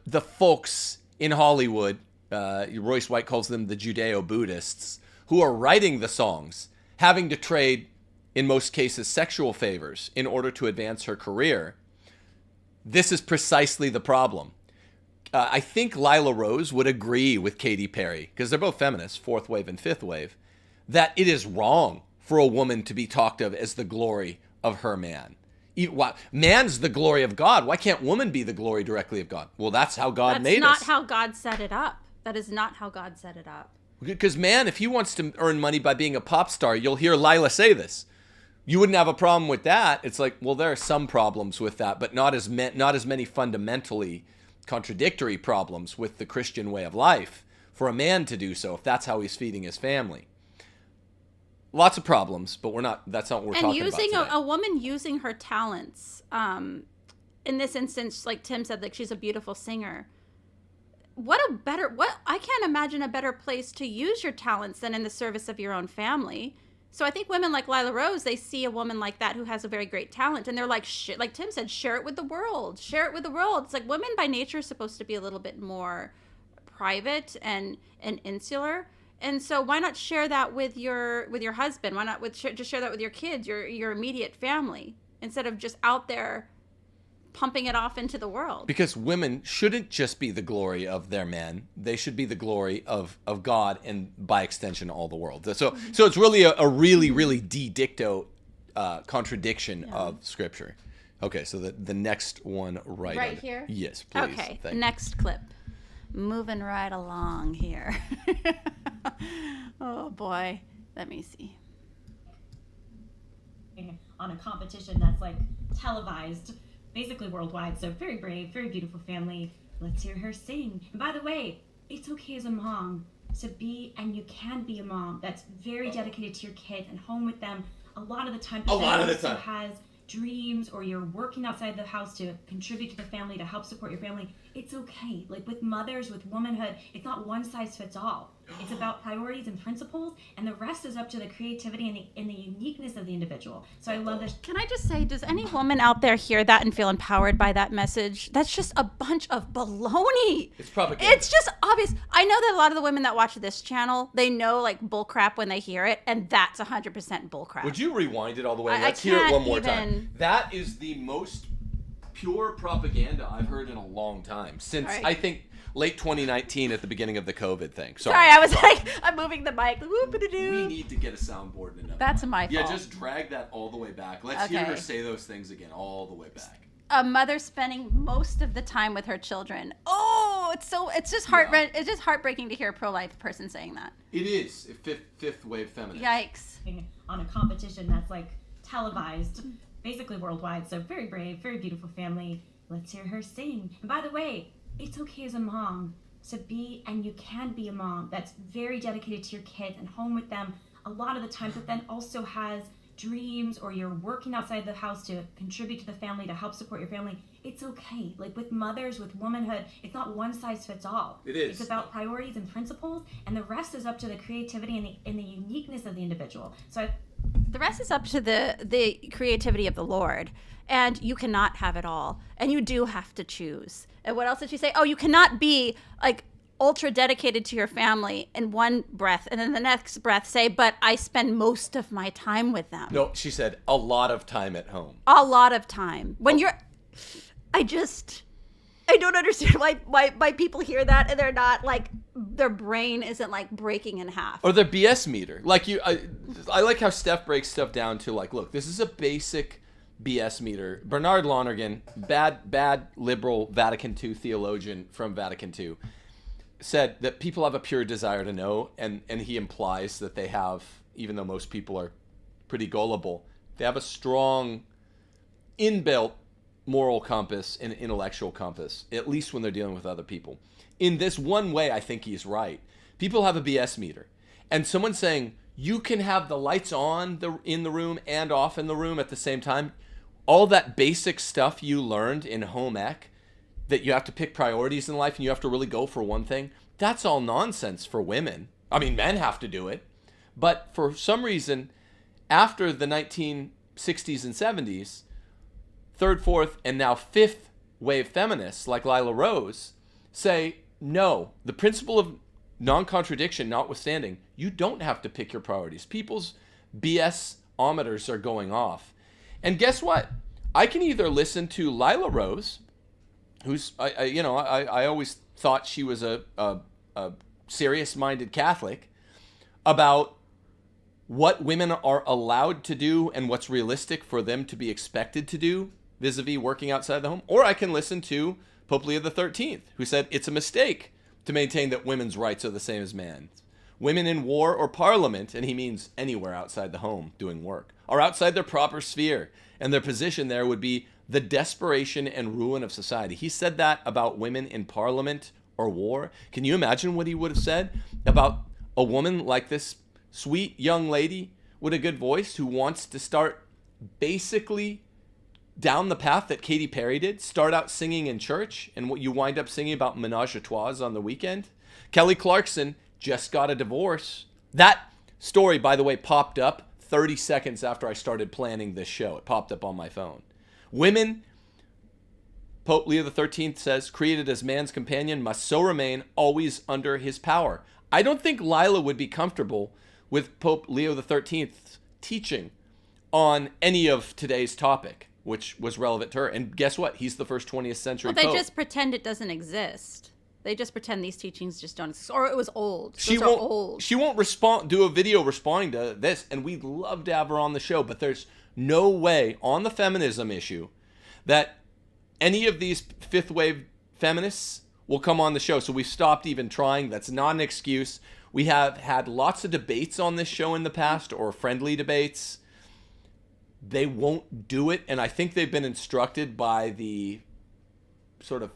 the folks in Hollywood. Royce White calls them the Judeo-Buddhists, who are writing the songs, having to trade, in most cases, sexual favors in order to advance her career. This is precisely the problem. I think Lila Rose would agree with Katy Perry, because they're both feminists, fourth wave and fifth wave, that it is wrong for a woman to be talked of as the glory of her man. Man's the glory of God. Why can't woman be the glory directly of God? Well, that's how God made us. That's not how God set it up. That is not how God set it up. Because man, if he wants to earn money by being a pop star, you'll hear Lila say this. You wouldn't have a problem with that. It's like, well, there are some problems with that, but not as many fundamentally contradictory problems with the Christian way of life for a man to do so if that's how he's feeding his family. Lots of problems, but that's not what we're talking about today. And a woman using her talents, in this instance, like Tim said, like she's a beautiful singer. I can't imagine a better place to use your talents than in the service of your own family. So I think women like Lila Rose, they see a woman like that who has a very great talent, and they're like, like Tim said, share it with the world. Share it with the world. It's like women by nature are supposed to be a little bit more private and insular. And so why not share that with your husband? Why not just share that with your kids, your immediate family, instead of just out there pumping it off into the world? Because women shouldn't just be the glory of their men. They should be the glory of God and by extension all the world. So it's really a really, really de dicto contradiction of Scripture. Okay, so the next one right here? Yes, please. Okay, next clip. Moving right along here. Oh boy, let me see. On a competition that's like televised, basically worldwide. So very brave, very beautiful family. Let's hear her sing. And by the way, it's okay as a mom to be, and you can be a mom that's very dedicated to your kids and home with them a lot of the time. Has dreams, or you're working outside the house to contribute to the family, to help support your family. It's okay. Like with mothers, with womanhood, it's not one size fits all. It's about priorities and principles, and the rest is up to the creativity and the uniqueness of the individual. So I love this. Can I just say, does any woman out there hear that and feel empowered by that message? That's just a bunch of baloney. It's propaganda. It's just obvious. I know that a lot of the women that watch this channel, they know like bullcrap when they hear it, and that's 100% bullcrap. Would you rewind it all the way? Let's hear it one more time. That is the most pure propaganda I've heard in a long time. Since, I think, late 2019 at the beginning of the COVID thing. Sorry, I was like, I'm moving the mic. We need to get a soundboard and That's my fault. Yeah, just drag that all the way back. Let's hear her say those things again all the way back. A mother spending most of the time with her children. Oh, it's just it's just heartbreaking to hear a pro-life person saying that. It is fifth wave feminist. Yikes. On a competition that's like televised, basically worldwide. So very brave, very beautiful family. Let's hear her sing. And by the way, it's okay as a mom to be, and you can be a mom that's very dedicated to your kids and home with them a lot of the time, but then also has dreams, or you're working outside the house to contribute to the family, to help support your family. It's okay. Like with mothers, with womanhood, it's not one size fits all. It is. It's about priorities and principles, and the rest is up to the creativity and the uniqueness of the individual. So the rest is up to the creativity of the Lord. And you cannot have it all. And you do have to choose. And what else did she say? Oh, you cannot be like ultra dedicated to your family in one breath, and then the next breath say, but I spend most of my time with them. No, she said a lot of time at home. A lot of time. When I don't understand why people hear that and they're not like, their brain isn't like breaking in half. Or their BS meter. Like I like how Steph breaks stuff down to like, look, this is a basic BS meter. Bernard Lonergan, bad liberal Vatican II theologian from Vatican II, said that people have a pure desire to know, and he implies that they have, even though most people are pretty gullible, they have a strong inbuilt moral compass and intellectual compass, at least when they're dealing with other people. In this one way, I think he's right. People have a BS meter. And someone saying, you can have the lights on in the room and off in the room at the same time. All that basic stuff you learned in home ec, that you have to pick priorities in life and you have to really go for one thing, that's all nonsense for women. I mean, men have to do it. But for some reason, after the 1960s and 70s, third, fourth, and now fifth wave feminists like Lila Rose say, no, the principle of non-contradiction notwithstanding, you don't have to pick your priorities. People's BS-ometers are going off. And guess what? I can either listen to Lila Rose, who's, I always thought she was a serious-minded Catholic, about what women are allowed to do and what's realistic for them to be expected to do vis-a-vis working outside the home. Or I can listen to Pope Leo XIII, who said it's a mistake to maintain that women's rights are the same as men's. Women in war or parliament, and he means anywhere outside the home doing work, are outside their proper sphere, and their position there would be the desperation and ruin of society. He said that about women in parliament or war. Can you imagine what he would have said about a woman like this sweet young lady with a good voice who wants to start basically down the path that Katy Perry did, start out singing in church, and what you wind up singing about menage a trois on the weekend? Kelly Clarkson just got a divorce. That story, by the way, popped up 30 seconds after I started planning this show. It popped up on my phone. Women, Pope Leo XIII says, created as man's companion, must so remain always under his power. I don't think Lila would be comfortable with Pope Leo XIII's teaching on any of today's topic, which was relevant to her. And guess what? He's the first 20th century Well, they pope. just pretend it doesn't exist. They just pretend these teachings just don't exist. Or it was old. She Those are won't, old. She won't do a video responding to this, and we'd love to have her on the show, but there's no way on the feminism issue that any of these fifth wave feminists will come on the show. So we've stopped even trying. That's not an excuse. We have had lots of debates on this show in the past, or friendly debates. They won't do it, and I think they've been instructed by the sort of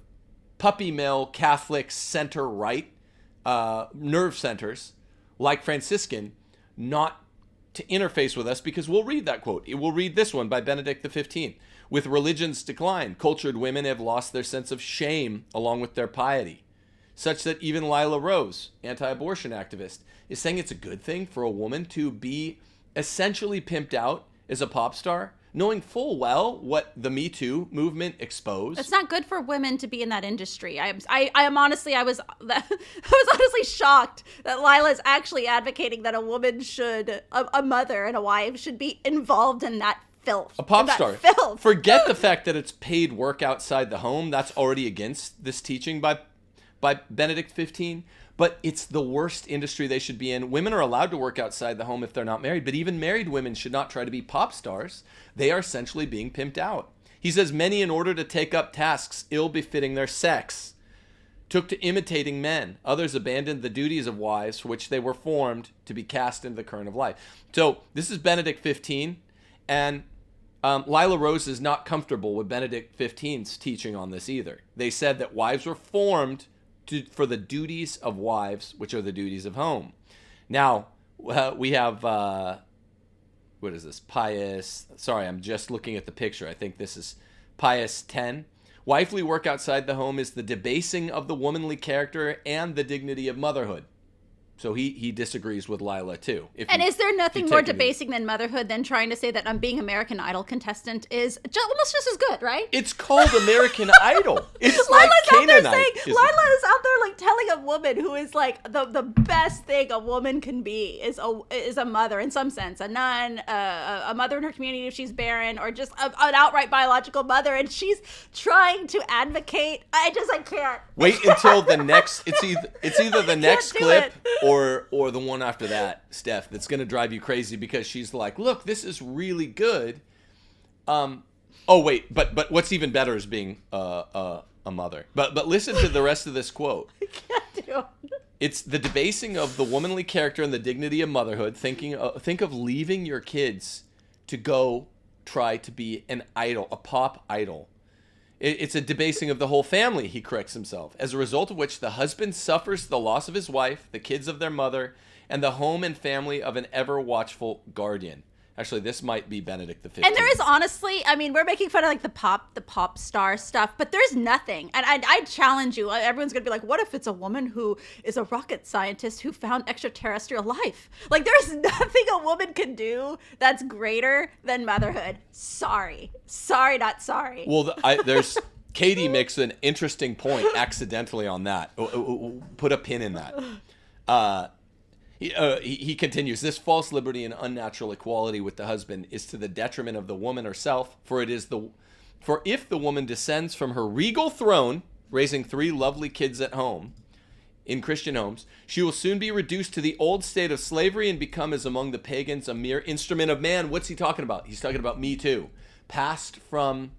puppy mill Catholic center-right nerve centers like Franciscan not to interface with us, because we'll read that quote. We'll read this one by Benedict XV. With religion's decline, cultured women have lost their sense of shame along with their piety, such that even Lila Rose, anti-abortion activist, is saying it's a good thing for a woman to be essentially pimped out as a pop star, knowing full well what the Me Too movement exposed. It's not good for women to be in that industry. I was honestly shocked that Lila's actually advocating that a woman should, a mother and a wife should be involved in that filth. A pop that star. Filth. Forget the fact that it's paid work outside the home. That's already against this teaching by Benedict XV. But it's the worst industry they should be in. Women are allowed to work outside the home if they're not married, but even married women should not try to be pop stars. They are essentially being pimped out. He says many, in order to take up tasks ill-befitting their sex, took to imitating men. Others abandoned the duties of wives for which they were formed to be cast into the current of life. So this is Benedict XV, and Lila Rose is not comfortable with Benedict XV's teaching on this either. They said that wives were formed for the duties of wives, which are the duties of home. Now, we have, what is this? Sorry, I'm just looking at the picture. I think this is Pius X. Wifely work outside the home is the debasing of the womanly character and the dignity of motherhood. So he disagrees with Lila too. And is there nothing more debasing than motherhood than trying to say that being American Idol contestant is almost just as good, right? It's called American Idol. It's Lila's like out there Canaanite. saying, Lila is out there like telling a woman who is like the best thing a woman can be is a mother in some sense, a nun, a mother in her community if she's barren, or just an outright biological mother, and she's trying to advocate. I can't. Wait until the next. It's either the next clip or the one after that, Steph, that's going to drive you crazy, because she's like, look, this is really good. Oh, wait, but what's even better is being a mother. But listen to the rest of this quote. I can't do it. It's the debasing of the womanly character and the dignity of motherhood. Think of leaving your kids to go try to be an idol, a pop idol. It's a debasing of the whole family, he corrects himself, as a result of which the husband suffers the loss of his wife, the kids of their mother, and the home and family of an ever-watchful guardian. Actually, this might be Benedict XV. And there is honestly, I mean, we're making fun of like the pop star stuff, but there's nothing. And I challenge you. Everyone's gonna be like, what if it's a woman who is a rocket scientist who found extraterrestrial life? Like, there's nothing a woman can do that's greater than motherhood. Sorry, not sorry. Well, there's Katy makes an interesting point accidentally on that. Put a pin in that. He continues, this false liberty and unnatural equality with the husband is to the detriment of the woman herself, for if the woman descends from her regal throne, raising 3 lovely kids at home, in Christian homes, she will soon be reduced to the old state of slavery and become, as among the pagans, a mere instrument of man. What's he talking about? He's talking about Me Too. Passed from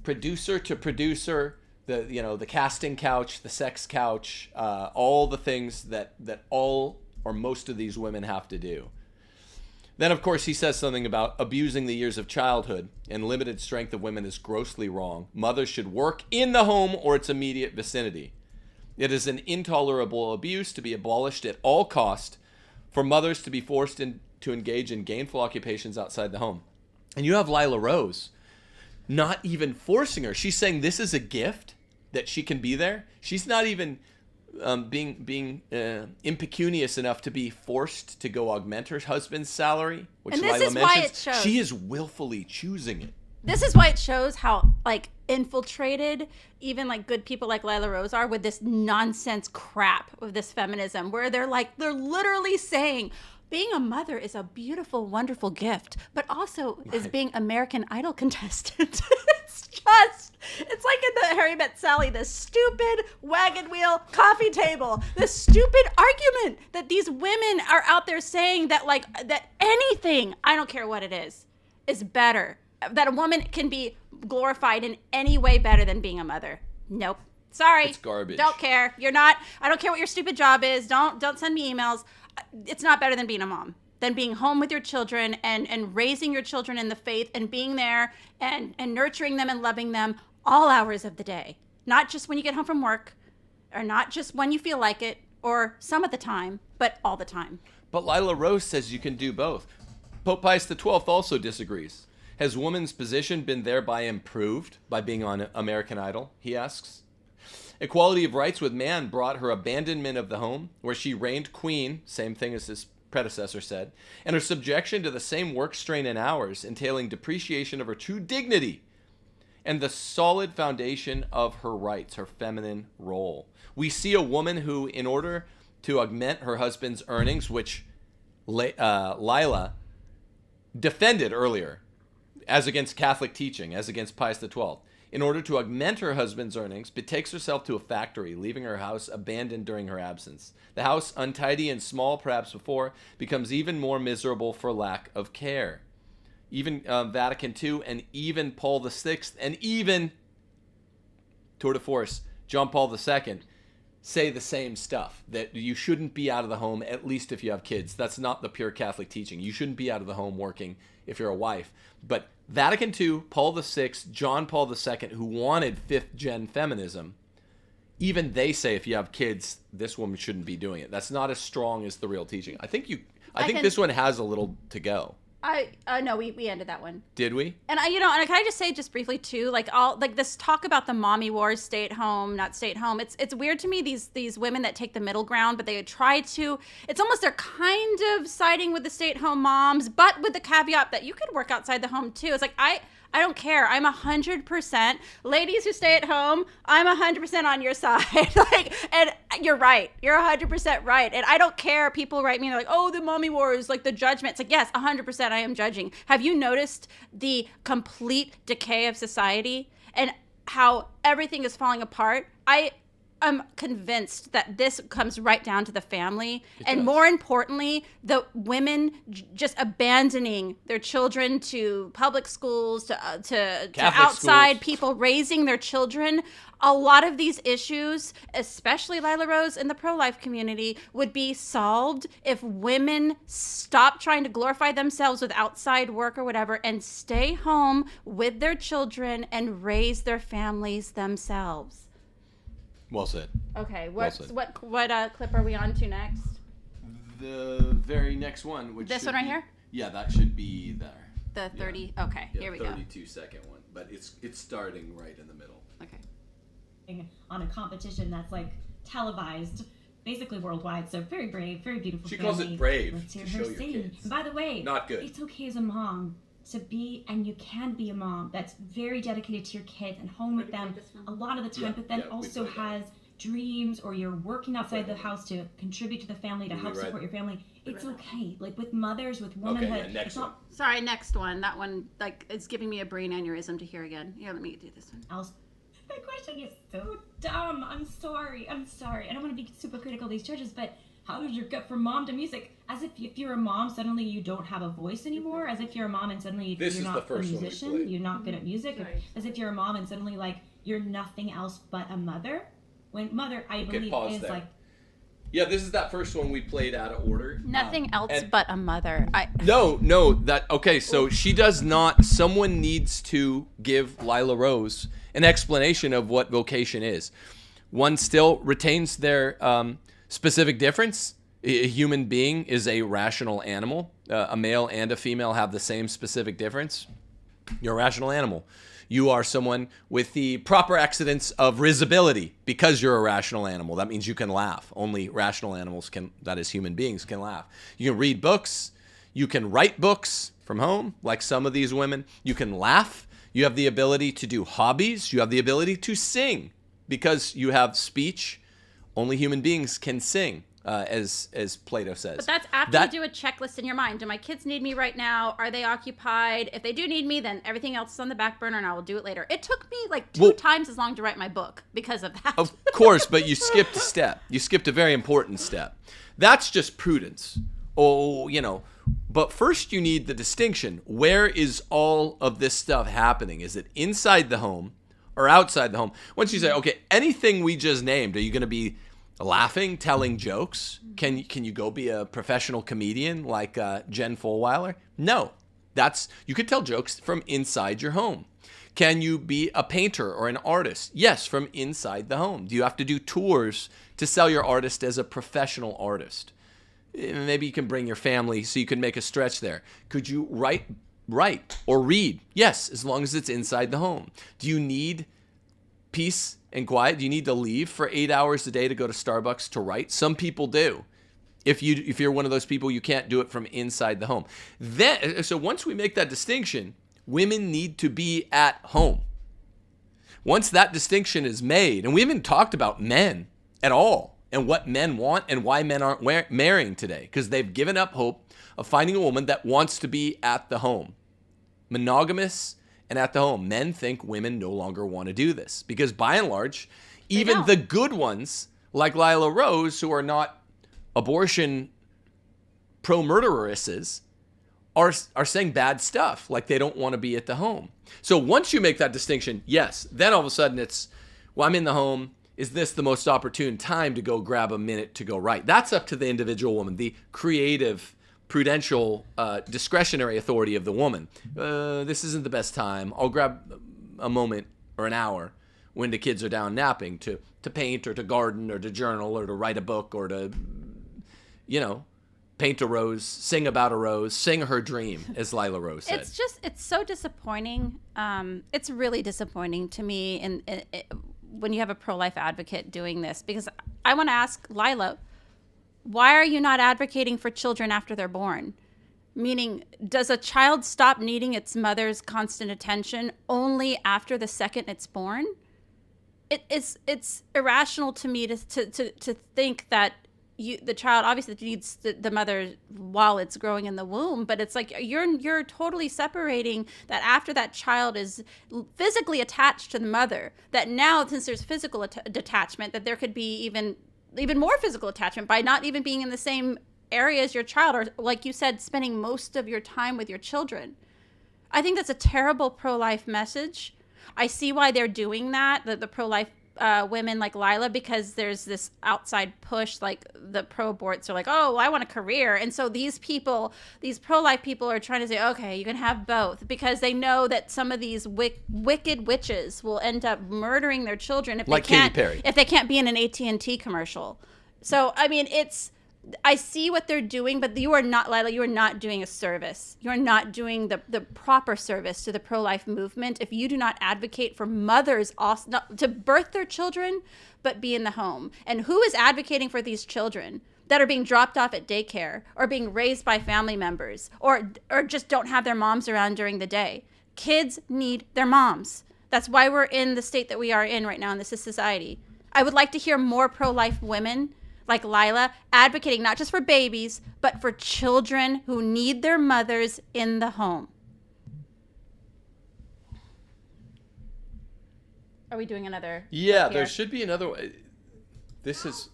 producer to producer, the casting couch, the sex couch, all the things that all or most of these women have to do. Then, of course, he says something about abusing the years of childhood and limited strength of women is grossly wrong. Mothers should work in the home or its immediate vicinity. It is an intolerable abuse to be abolished at all cost for mothers to be forced to engage in gainful occupations outside the home. And you have Lila Rose not even forcing her. She's saying this is a gift that she can be there. She's not even being impecunious enough to be forced to go augment her husband's salary, which And this Lila is mentions. why it shows. She is willfully choosing it. This is why it shows how like infiltrated even like good people like Lila Rose are with this nonsense crap of this feminism, where they're literally saying being a mother is a beautiful, wonderful gift, but also is being American Idol contestant. It's like in the Harry Met Sally, the stupid wagon wheel coffee table, the stupid argument that these women are out there saying that that anything, I don't care what it is better. That a woman can be glorified in any way better than being a mother. Nope. Sorry. It's garbage. Don't care. You're not. I don't care what your stupid job is. Don't send me emails. It's not better than being a mom, than being home with your children and raising your children in the faith and being there and nurturing them and loving them all hours of the day. Not just when you get home from work, or not just when you feel like it, or some of the time, but all the time. But Lila Rose says you can do both. Pope Pius XII also disagrees. Has woman's position been thereby improved by being on American Idol, he asks. Equality of rights with man brought her abandonment of the home, where she reigned queen, same thing as his predecessor said, and her subjection to the same work strain and hours, entailing depreciation of her true dignity and the solid foundation of her rights, her feminine role. We see a woman who, in order to augment her husband's earnings, which Lila defended earlier, as against Catholic teaching, as against Pius XII, in order to augment her husband's earnings, betakes herself to a factory, leaving her house abandoned during her absence. The house, untidy and small perhaps before, becomes even more miserable for lack of care. Even Vatican II and even Paul VI and even, tour de force, John Paul II say the same stuff, that you shouldn't be out of the home, at least if you have kids. That's not the pure Catholic teaching. You shouldn't be out of the home working if you're a wife. But Vatican II, Paul VI, John Paul II, who wanted fifth-gen feminism, even they say if you have kids, this woman shouldn't be doing it. That's not as strong as the real teaching. I think this one has a little to go. No, we ended that one. Did we? And and can I just say just briefly too, all this talk about the mommy wars, stay at home, not stay at home. It's weird to me, these women that take the middle ground, but they try to, it's almost they're kind of siding with the stay at home moms, but with the caveat that you could work outside the home too. It's like, I don't care. I'm 100%. Ladies who stay at home, I'm 100% on your side. And you're right. You're 100% right. And I don't care. People write me and they're like, oh, the mommy wars, the judgment. It's like, yes, 100% I am judging. Have you noticed the complete decay of society and how everything is falling apart? I'm convinced that this comes right down to the family, and does. more importantly, the women just abandoning their children to public schools, to outside schools. people, raising their children. A lot of these issues, especially Lila Rose in the pro-life community, would be solved if women stop trying to glorify themselves with outside work or whatever and stay home with their children and raise their families themselves. Well said. Okay, Well what said. clip are we on to next? The very next one, which This should one right be- here? Yeah, that should be there. The 30. Yeah. Okay, Yeah, here we go. 32-second one, but it's starting right in the middle. Okay. On a competition that's like televised, basically worldwide. So very brave, very beautiful. She family. calls it brave Let's hear to her show your sing. kids. And by the way, Not good. It's okay as a mom to be, and you can be a mom that's very dedicated to your kids and home with them a lot of the time, Yeah, but then yeah, we also played that. has dreams, or you're working outside the house to contribute to the family, to help read- support your family. It's okay. Like with mothers, with Okay, womanhood. yeah, next it's not one. Sorry, next one. That one, like, it's giving me a brain aneurysm to hear again. Here, let me do this one. else. That question is so dumb. I'm sorry. I don't want to be super critical of these judges, but how does your gut from mom to music? As if you're a mom, suddenly you don't have a voice anymore. As if you're a mom and suddenly This you're is not the first a one we musician. played. You're not good at music. As if you're a mom and suddenly like you're nothing else but a mother. When mother, I believe, pause is there. like. Yeah, this is that first one we played out of order. Nothing else and- but a mother. No, okay, so she does not, someone needs to give Lila Rose an explanation of what vocation is. One still retains their specific difference. A human being is a rational animal. A male and a female have the same specific difference. You're a rational animal. You are someone with the proper accidents of risibility because you're a rational animal. That means you can laugh. Only rational animals can, that is human beings, can laugh. You can read books. You can write books from home, like some of these women. You can laugh. You have the ability to do hobbies. You have the ability to sing because you have speech. Only human beings can sing. As Plato says. But that's after you do a checklist in your mind. Do my kids need me right now? Are they occupied? If they do need me, then everything else is on the back burner and I will do it later. It took me like two times as long to write my book because of that. Of course, but you skipped a step. You skipped a very important step. That's just prudence. But first you need the distinction. Where is all of this stuff happening? Is it inside the home or outside the home? Once you say, okay, anything we just named, are you going to be laughing, telling jokes? Can you go be a professional comedian like Jen Fulweiler? No, you could tell jokes from inside your home. Can you be a painter or an artist? Yes, from inside the home. Do you have to do tours to sell your artist as a professional artist? Maybe you can bring your family so you can make a stretch there. Could you write or read? Yes, as long as it's inside the home. Do you need peace and quiet? Do you need to leave for 8 hours a day to go to Starbucks to write? Some people do. If you're one of those people, you can't do it from inside the home. So once we make that distinction, women need to be at home. Once that distinction is made, and we haven't talked about men at all and what men want and why men aren't marrying today, because they've given up hope of finding a woman that wants to be at the home. Monogamous and at the home. Men think women no longer want to do this because by and large, even the good ones like Lila Rose, who are not abortion pro-murderesses, are saying bad stuff, like they don't want to be at the home. So once you make that distinction, yes, then all of a sudden it's, well, I'm in the home. Is this the most opportune time to go grab a minute to go write? That's up to the individual woman, the creative, prudential, discretionary authority of the woman. This isn't the best time. I'll grab a moment or an hour when the kids are down napping to paint or to garden or to journal or to write a book or to, paint a rose, sing about a rose, sing her dream, as Lila Rose said. It's so disappointing. It's really disappointing to me when you have a pro-life advocate doing this, because I want to ask Lila, why are you not advocating for children after they're born? Meaning, does a child stop needing its mother's constant attention only after the second it's born? It's irrational to me to think that the child obviously needs the mother while it's growing in the womb, but it's like you're totally separating that after that child is physically attached to the mother, that now since there's physical detachment, that there could be even more physical attachment by not even being in the same area as your child, or like you said, spending most of your time with your children. I think that's a terrible pro-life message. I see why they're doing that, the pro-life women like Lila, because there's this outside push, like the pro-aborts are like, oh, I want a career. And so these pro-life people are trying to say, okay, you can have both, because they know that some of these wicked witches will end up murdering their children if they can't be in an AT&T commercial. So, I mean, I see what they're doing, but you are not, Lila, you are not doing a service. You're not doing the proper service to the pro-life movement if you do not advocate for mothers also, not, to birth their children, but be in the home. And who is advocating for these children that are being dropped off at daycare or being raised by family members or just don't have their moms around during the day? Kids need their moms. That's why we're in the state that we are in right now in this society. I would like to hear more pro-life women like Lila advocating not just for babies, but for children who need their mothers in the home. Are we doing another? Yeah, there should be another.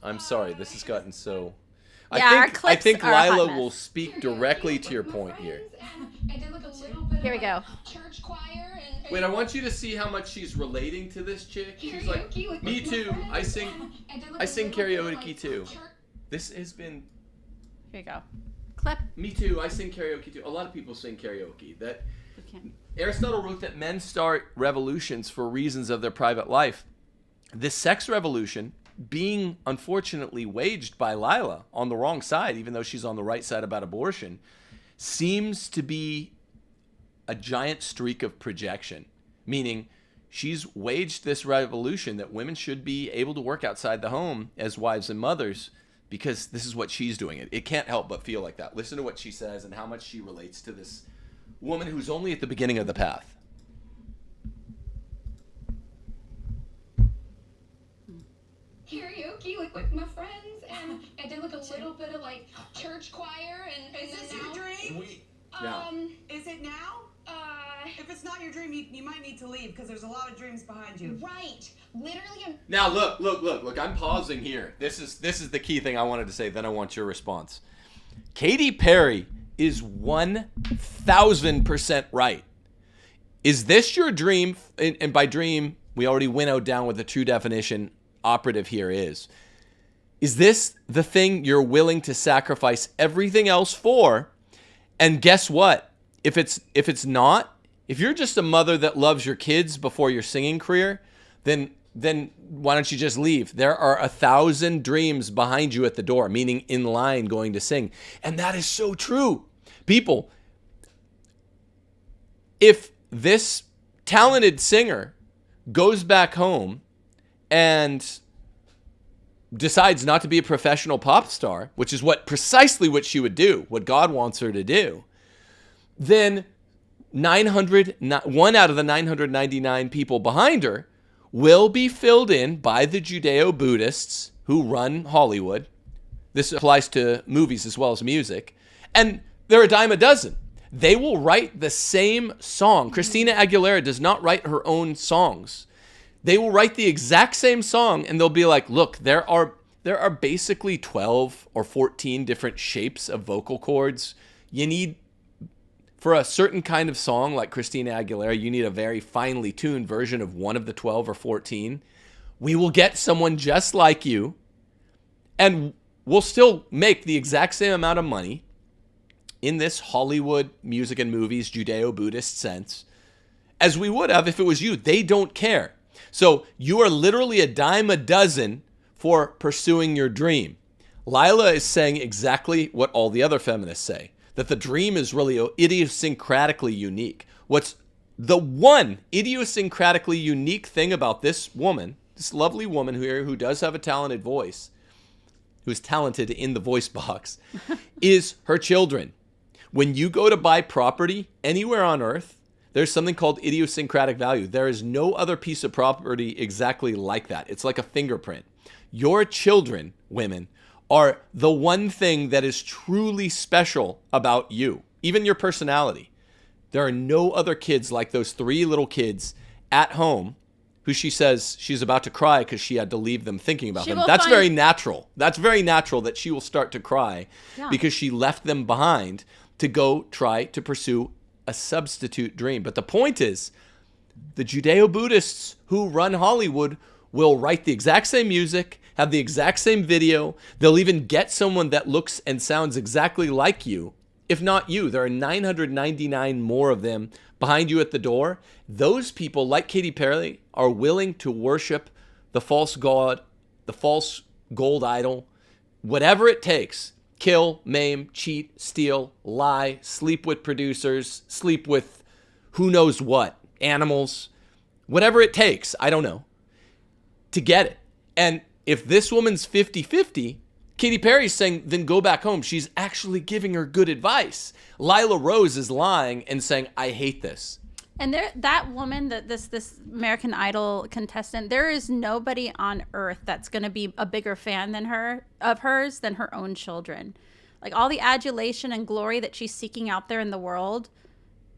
I'm sorry, this has gotten so. Yeah, I think Lila will speak directly to your point here. Here we go. Church choir and Wait, I want you to see how much she's relating to this chick. She's like, me too. I sing karaoke too. This has been. Here you go. Clip. Me too. I sing karaoke too. A lot of people sing karaoke. Aristotle wrote that men start revolutions for reasons of their private life. This sex revolution, being unfortunately waged by Lila on the wrong side, even though she's on the right side about abortion, seems to be a giant streak of projection, meaning she's waged this revolution that women should be able to work outside the home as wives and mothers because this is what she's doing. It can't help but feel like that. Listen to what she says and how much she relates to this woman who's only at the beginning of the path. karaoke with my friends, and I did like a little bit of like church choir, and Is this then your dream? Is it now? If it's not your dream, you might need to leave because there's a lot of dreams behind you. Right. Literally. Now look. I'm pausing here. This is the key thing I wanted to say. Then I want your response. Katy Perry is 1,000% right. Is this your dream? And by dream, we already winnowed down what the true definition operative here is. Is this the thing you're willing to sacrifice everything else for? And guess what? If it's not, if you're just a mother that loves your kids before your singing career, then why don't you just leave? There are 1,000 dreams behind you at the door, meaning in line going to sing. And that is so true. People, if this talented singer goes back home and decides not to be a professional pop star, which is precisely what she would do, what God wants her to do, then 1 out of the 999 people behind her will be filled in by the Judeo-Buddhists who run Hollywood. This applies to movies as well as music. And they're a dime a dozen. They will write the same song. Christina Aguilera does not write her own songs. They will write the exact same song, and they'll be like, look, there are basically 12 or 14 different shapes of vocal cords. You need, for a certain kind of song like Christina Aguilera, you need a very finely tuned version of one of the 12 or 14. We will get someone just like you, and we'll still make the exact same amount of money in this Hollywood music and movies Judeo-Buddhist sense as we would have if it was you. They don't care. So you are literally a dime a dozen for pursuing your dream. Lila is saying exactly what all the other feminists say, that the dream is really idiosyncratically unique. What's the one idiosyncratically unique thing about this woman, this lovely woman who does have a talented voice, who's talented in the voice box, is her children. When you go to buy property anywhere on earth, there's something called idiosyncratic value. There is no other piece of property exactly like that. It's like a fingerprint. Your children, women, are the one thing that is truly special about you, even your personality. There are no other kids like those 3 little kids at home who she says she's about to cry because she had to leave them thinking about them. That's very natural. That's very natural that she will start to cry because she left them behind to go try to pursue a substitute dream. But the point is, the Judeo-Buddhists who run Hollywood will write the exact same music, have the exact same video. They'll even get someone that looks and sounds exactly like you. If not you, there are 999 more of them behind you at the door. Those people, like Katy Perry, are willing to worship the false god, the false gold idol, whatever it takes. Kill, maim, cheat, steal, lie, sleep with producers, sleep with who knows what, animals, whatever it takes, I don't know, to get it. And if this woman's 50-50, Katy Perry's saying, then go back home. She's actually giving her good advice. Lila Rose is lying and saying, I hate this. And that woman, this American Idol contestant, there is nobody on earth that's going to be a bigger fan than hers than her own children. Like all the adulation and glory that she's seeking out there in the world,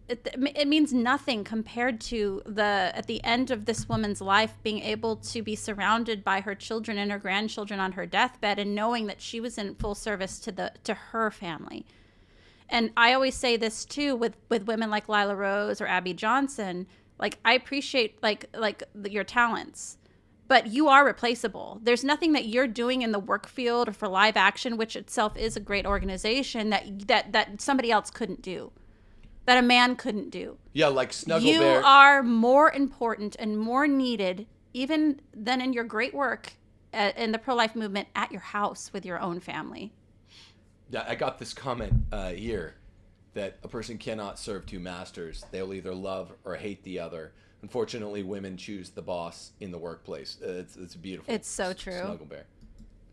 it means nothing compared to at the end of this woman's life being able to be surrounded by her children and her grandchildren on her deathbed and knowing that she was in full service to her family. And I always say this too with women like Lila Rose or Abby Johnson. Like I appreciate like your talents, but you are replaceable. There's nothing that you're doing in the work field or for live action, which itself is a great organization, that somebody else couldn't do, that a man couldn't do. Yeah, like Snuggle you Bear. are more important and more needed even than in your great work in the pro-life movement at your house with your own family. Yeah, I got this comment here that a person cannot serve 2 masters. They'll either love or hate the other. Unfortunately, women choose the boss in the workplace. It's beautiful. It's so true. Snuggle Bear.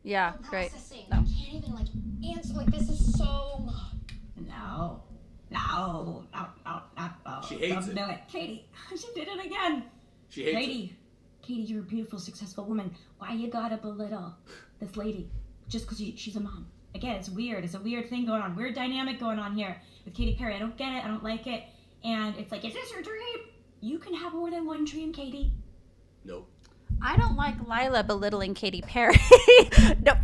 Yeah, great. I can't even answer. This is so. No. She hates it. No, Katy, she did it again. She hates Katy, you're a beautiful, successful woman. Why you gotta belittle this lady just because she's a mom? Again, it's weird. It's a weird thing going on. Weird dynamic going on here with Katy Perry. I don't get it. I don't like it. And it's like, is this your dream? You can have more than one dream, Katy. Nope. I don't like Lila belittling Katy Perry. Nope.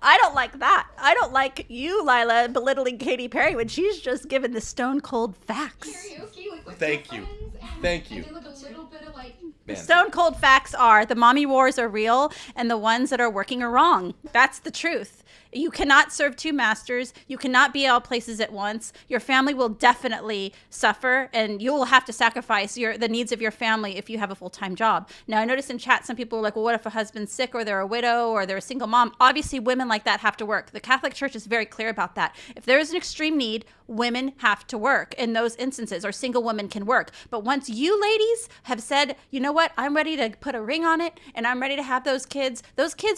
I don't like that. I don't like you, Lila, belittling Katy Perry when she's just given the stone cold facts. Karaoke with Thank my you. friends, and Thank you. I did a little bit of The stone cold facts are the mommy wars are real and the ones that are working are wrong. That's the truth. You cannot serve 2 masters. You cannot be all places at once. Your family will definitely suffer, and you will have to sacrifice the needs of your family if you have a full-time job. Now, I noticed in chat some people are like, well, what if a husband's sick or they're a widow or they're a single mom? Obviously, women like that have to work. The Catholic Church is very clear about that. If there is an extreme need, women have to work in those instances, or single women can work. But once you ladies have said, you know what, I'm ready to put a ring on it and I'm ready to have those kids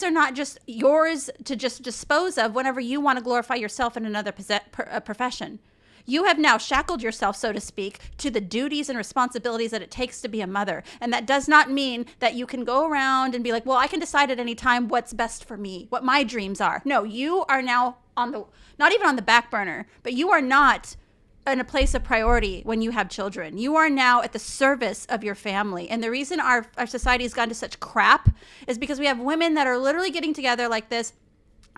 are not just yours to just dispose of whenever you want to glorify yourself in another profession. You have now shackled yourself, so to speak, to the duties and responsibilities that it takes to be a mother. And that does not mean that you can go around and be like, well, I can decide at any time what's best for me, what my dreams are. No, you are now not even on the back burner, but you are not in a place of priority when you have children. You are now at the service of your family. And the reason our society has gone to such crap is because we have women that are literally getting together like this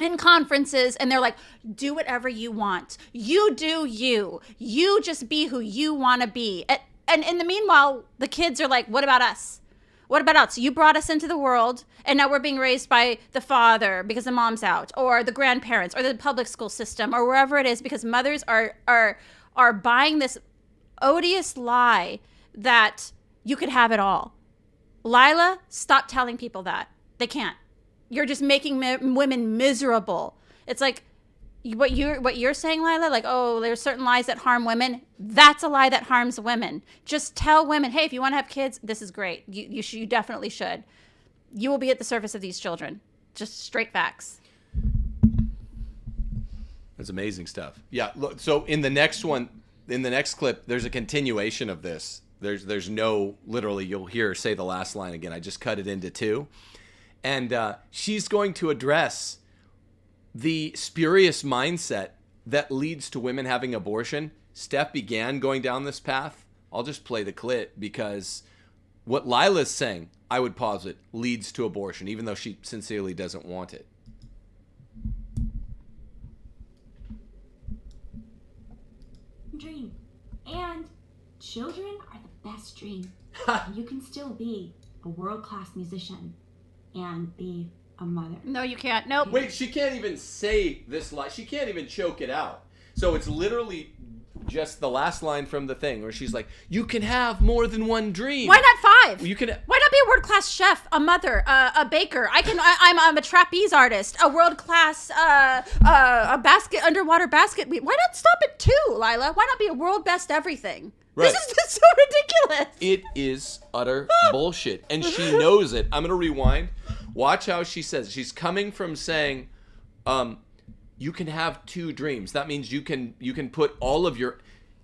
in conferences and they're like, do whatever you want. You do you. You just be who you want to be. And in the meanwhile, the kids are like, what about us? What about us? You brought us into the world and now we're being raised by the father because the mom's out, or the grandparents, or the public school system, or wherever it is, because mothers are buying this odious lie that you could have it all. Lila, stop telling people that. They can't. You're just making women miserable. It's like what you're saying, Lila, like, oh, there's certain lies that harm women. That's a lie that harms women. Just tell women, hey, if you want to have kids, this is great. You definitely should. You will be at the service of these children. Just straight facts. That's amazing stuff. Yeah, look, so in the next clip, there's a continuation of this. There's no, literally, you'll hear her say the last line again. I just cut it into 2. And she's going to address the spurious mindset that leads to women having abortion. Steph began going down this path. I'll just play the clip because what Lila's saying, I would posit, leads to abortion, even though she sincerely doesn't want it. Dream. And children are the best dream. You can still be a world-class musician and be a mother. No, you can't. Nope. Wait, she can't even say this line. She can't even choke it out. So it's literally just the last line from the thing where she's like, you can have more than one dream. Why not 5? You can. Why not be a world-class chef, a mother, a baker? I'm a trapeze artist, a world-class a underwater basket. Why not stop at 2, Lila? Why not be a world best everything? Right. This is so ridiculous. It is utter bullshit. And she knows it. I'm going to rewind. Watch how she says. She's coming from saying, you can have 2 dreams. That means you can put all of your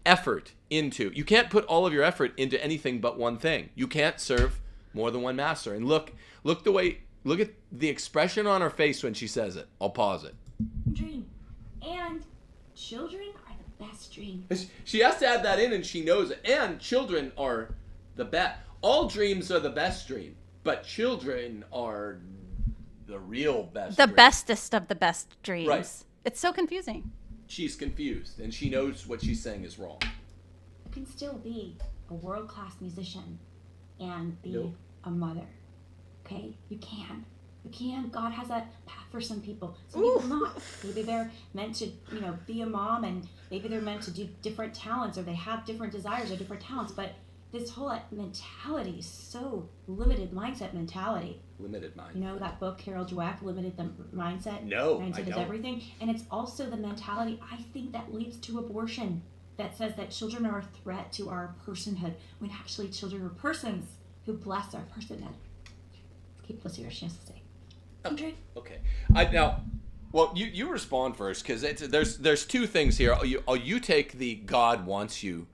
effort into. You can't put all of your effort into anything but one thing. You can't serve more than one master. And look at the expression on her face when she says it. I'll pause it. Dream. And children are the best dream. She has to add that in, and she knows it. And children are the best. All dreams are the best dream, but children are the real best. The dream. bestest of the best dreams. Right. It's so confusing. She's confused, and she knows what she's saying is wrong. You can still be a world-class musician and be Nope. a mother. Okay? You can. You can. God has a path for some people. Some people not. Maybe they're meant to, be a mom, and maybe they're meant to do different talents, or they have different desires or different talents. But this whole mentality is so limited mindset mentality. Limited mind. You know that book, Carol Dweck, Limited the Mindset? No, Mindset I is don't. everything. And it's also the mentality, I think, that leads to abortion, that says that children are a threat to our personhood, when actually children are persons who bless our personhood. Keep listening to what she has to say. Andre? Okay. Well, you respond first, because there's 2 things here. You take the God wants you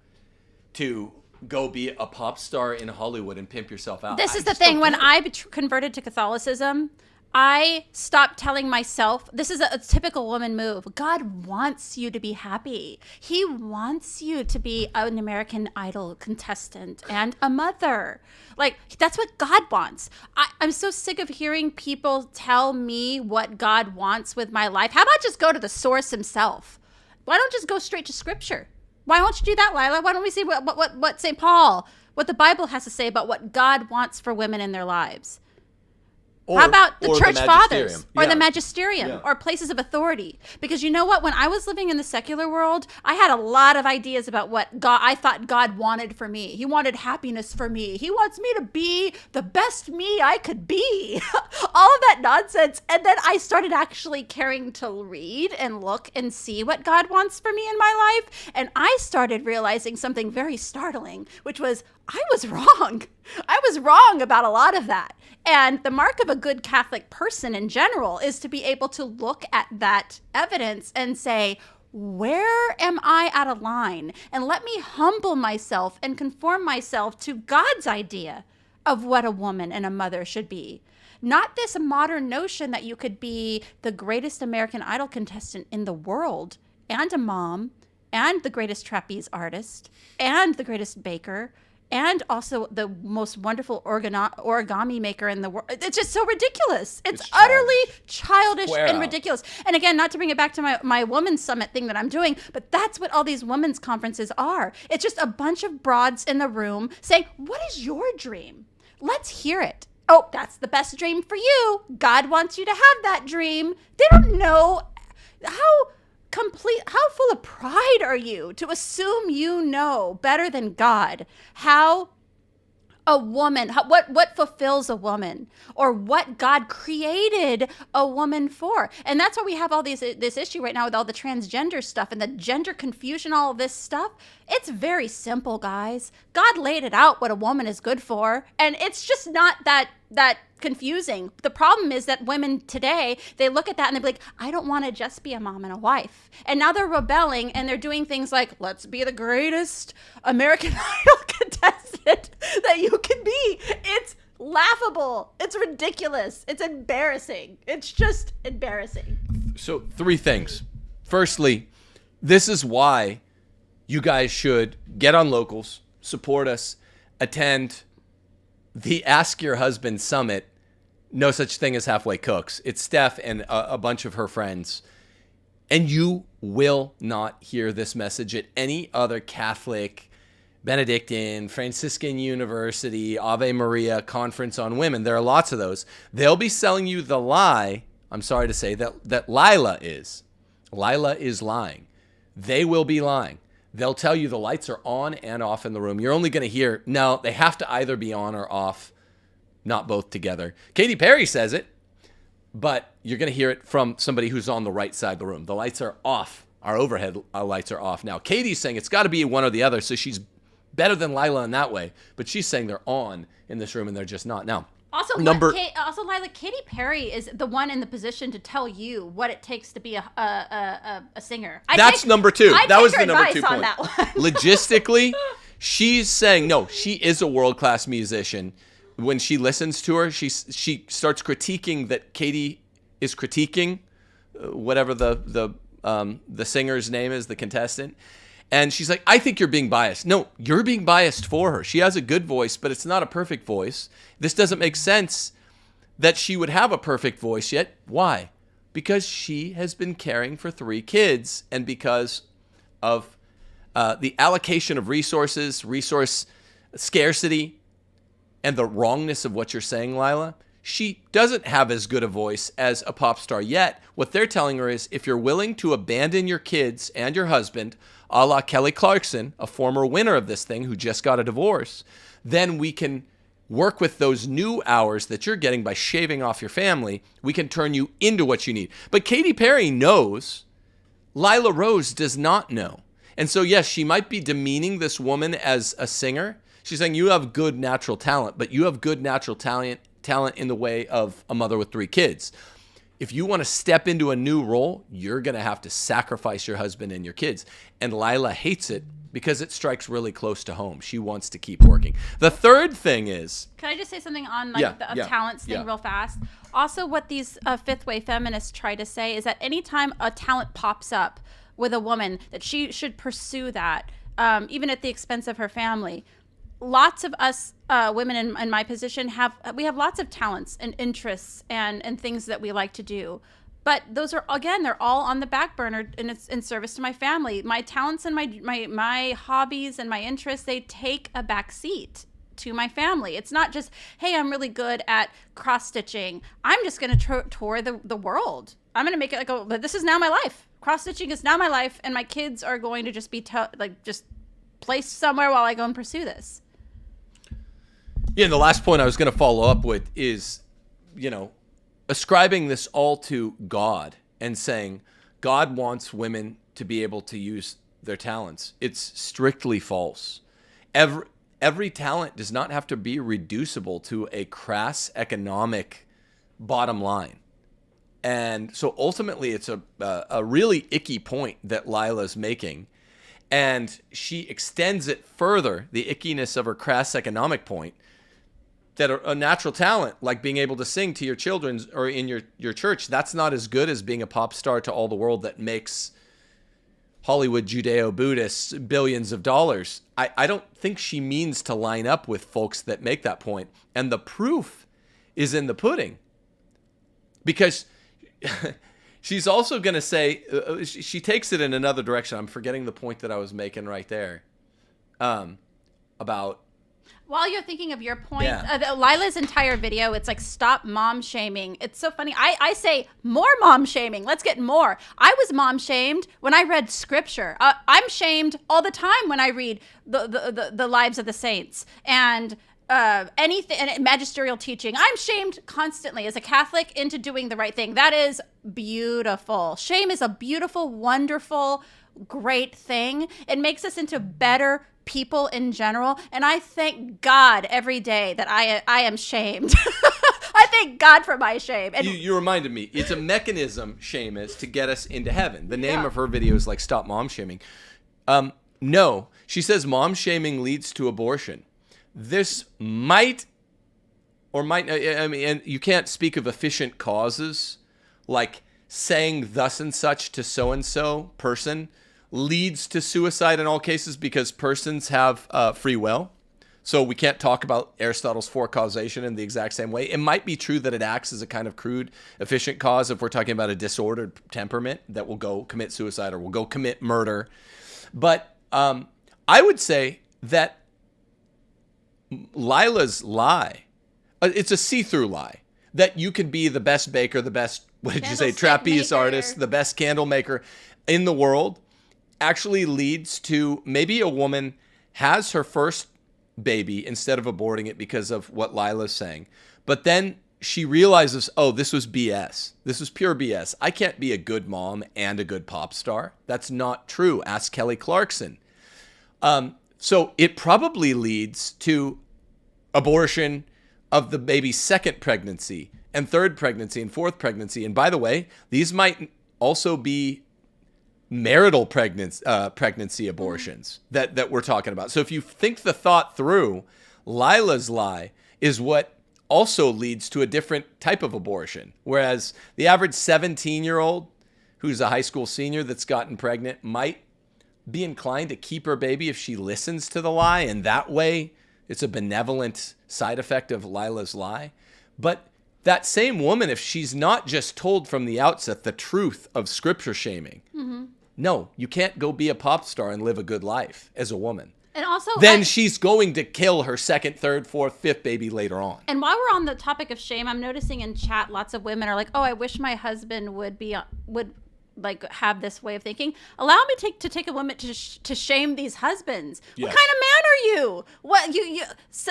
to go be a pop star in Hollywood and pimp yourself out. This is the thing. When I converted to Catholicism, I stopped telling myself, this is a typical woman move. God wants you to be happy. He wants you to be an American Idol contestant and a mother. Like, that's what God wants. I'm so sick of hearing people tell me what God wants with my life. How about just go to the source himself? Why don't just go straight to Scripture? Why won't you do that, Lila? Why don't we see what St. Paul, what the Bible has to say about what God wants for women in their lives? How about the church fathers or the magisterium or places of authority? Because you know what? When I was living in the secular world, I had a lot of ideas about what I thought God wanted for me. He wanted happiness for me. He wants me to be the best me I could be. All of that nonsense. And then I started actually caring to read and look and see what God wants for me in my life. And I started realizing something very startling, which was I was wrong. I was wrong about a lot of that. And the mark of a good Catholic person in general is to be able to look at that evidence and say, where am I out of line? And let me humble myself and conform myself to God's idea of what a woman and a mother should be. Not this modern notion that you could be the greatest American Idol contestant in the world and a mom and the greatest trapeze artist and the greatest baker and also the most wonderful origami maker in the world. It's just so ridiculous. It's utterly childish and ridiculous. And again, not to bring it back to my women's summit thing that I'm doing, but that's what all these women's conferences are. It's just a bunch of broads in the room saying, what is your dream? Let's hear it. Oh, that's the best dream for you. God wants you to have that dream. They don't know how full of pride are you to assume you know better than God how a woman, what fulfills a woman, or what God created a woman for. And that's why we have all this issue right now with all the transgender stuff and the gender confusion, all of this stuff. It's very simple, guys. God laid it out what a woman is good for, and it's just not that confusing. The problem is that women today, they look at that and they're like, I don't want to just be a mom and a wife. And now they're rebelling and they're doing things like, let's be the greatest American Idol contestant that you can be. It's laughable. It's ridiculous. It's embarrassing. It's just embarrassing. So 3 things. Firstly, this is why you guys should get on Locals, support us, attend the Ask Your Husband Summit. No such thing as halfway cooks. It's Steph and a bunch of her friends. And you will not hear this message at any other Catholic, Benedictine, Franciscan University, Ave Maria conference on women. There are lots of those. They'll be selling you the lie, I'm sorry to say, that Lila is. Lila is lying. They will be lying. They'll tell you the lights are on and off in the room. You're only going to hear, no, they have to either be on or off, not both together. Katy Perry says it, but you're going to hear it from somebody who's on the right side of the room. The lights are off. Our overhead lights are off. Now, Katy's saying it's got to be one or the other, so she's better than Lila in that way, but she's saying they're on in this room and they're just not. Now, Also, Lila, Katy Perry is the one in the position to tell you what it takes to be a singer. That's number 2. That was the number 2 on point. that one. Logistically, she's saying, no, she is a world-class musician. When she listens to her, she starts critiquing that Katy is critiquing whatever the singer's name is, the contestant. And she's like, I think you're being biased. No, you're being biased for her. She has a good voice, but it's not a perfect voice. This doesn't make sense that she would have a perfect voice yet. Why? Because she has been caring for 3 kids, and because of the allocation of resources, resource scarcity, and the wrongness of what you're saying, Lila, she doesn't have as good a voice as a pop star yet. What they're telling her is, if you're willing to abandon your kids and your husband, a la Kelly Clarkson, a former winner of this thing who just got a divorce, then we can work with those new hours that you're getting by shaving off your family. We can turn you into what you need. But Katy Perry knows. Lila Rose does not know. And so, yes, she might be demeaning this woman as a singer. She's saying you have good natural talent, but you have good natural talent in the way of a mother with 3 kids. If you want to step into a new role, you're going to have to sacrifice your husband and your kids. And Lila hates it because it strikes really close to home. She wants to keep working. The third thing is... Can I just say something on the talents thing real fast? Also, what these fifth wave feminists try to say is that anytime a talent pops up with a woman, that she should pursue that, even at the expense of her family. Lots of us women in my position have lots of talents and interests and things that we like to do, but those are, again, they're all on the back burner, and it's in service to my family. My talents and my hobbies and my interests, they take a back seat to my family. It's not just, hey, I'm really good at cross stitching, I'm just going to tour the world. I'm going to make it but this is now my life. Cross stitching is now my life, and my kids are going to just be just placed somewhere while I go and pursue this. Yeah, and the last point I was going to follow up with is, ascribing this all to God and saying God wants women to be able to use their talents. It's strictly false. Every talent does not have to be reducible to a crass economic bottom line. And so ultimately it's a really icky point that Lila's making. And she extends it further, the ickiness of her crass economic point, that a natural talent, like being able to sing to your children or in your church, that's not as good as being a pop star to all the world that makes Hollywood Judeo-Buddhists billions of dollars. I don't think she means to line up with folks that make that point. And the proof is in the pudding. Because she's also going to say, she takes it in another direction. I'm forgetting the point that I was making right there about... While you're thinking of your point, Lila's entire video, it's like, stop mom shaming. It's so funny. I say more mom shaming. Let's get more. I was mom shamed when I read scripture. I'm shamed all the time when I read the lives of the saints and anything and magisterial teaching. I'm shamed constantly as a Catholic into doing the right thing. That is beautiful. Shame is a beautiful, wonderful, great thing. It makes us into better people in general, and I thank God every day that I am shamed. I thank God for my shame. And you reminded me, it's a mechanism, shame is, to get us into heaven. The name of her video is like, stop mom shaming. No, she says mom shaming leads to abortion. This might or might, I mean, and you can't speak of efficient causes, like saying thus and such to so-and-so person leads to suicide in all cases because persons have free will. So we can't talk about Aristotle's four causation in the exact same way. It might be true that it acts as a kind of crude, efficient cause if we're talking about a disordered temperament that will go commit suicide or will go commit murder. But I would say that Lila's lie, it's a see-through lie, that you could be the best baker, the best, what did you say, trapeze artist, the best candle maker in the world, actually leads to maybe a woman has her first baby instead of aborting it because of what Lila's saying. But then she realizes, oh, this was BS. This was pure BS. I can't be a good mom and a good pop star. That's not true. Ask Kelly Clarkson. So it probably leads to abortion of the baby's second pregnancy and third pregnancy and fourth pregnancy. And by the way, these might also be marital pregnancy abortions that we're talking about. So if you think the thought through, Lila's lie is what also leads to a different type of abortion. Whereas the average 17-year-old who's a high school senior that's gotten pregnant might be inclined to keep her baby if she listens to the lie. And that way it's a benevolent side effect of Lila's lie. But that same woman, if she's not just told from the outset the truth of scripture shaming, no, you can't go be a pop star and live a good life as a woman. And also, then she's going to kill her second, third, fourth, fifth baby later on. And while we're on the topic of shame, I'm noticing in chat lots of women are like, "Oh, I wish my husband would like have this way of thinking." Allow me to take a moment to shame these husbands. Yes. What kind of man are you? What you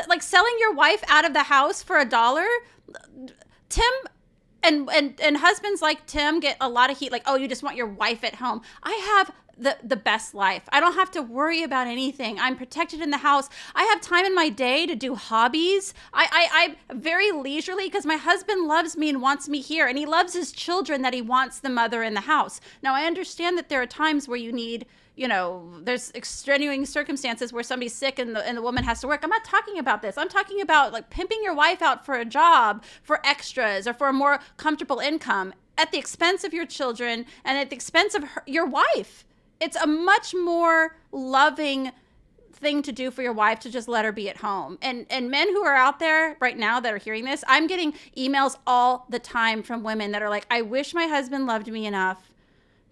like selling your wife out of the house for $1? Tim and husbands like Tim get a lot of heat, like, oh, you just want your wife at home. I have the best life. I don't have to worry about anything. I'm protected in the house. I have time in my day to do hobbies. I'm very leisurely because my husband loves me and wants me here, and he loves his children that he wants the mother in the house. Now, I understand that there are times where you need, there's extenuating circumstances where somebody's sick and the woman has to work. I'm not talking about this. I'm talking about like pimping your wife out for a job, for extras, or for a more comfortable income at the expense of your children and at the expense of your wife. It's a much more loving thing to do for your wife to just let her be at home. And men who are out there right now that are hearing this, I'm getting emails all the time from women that are like, I wish my husband loved me enough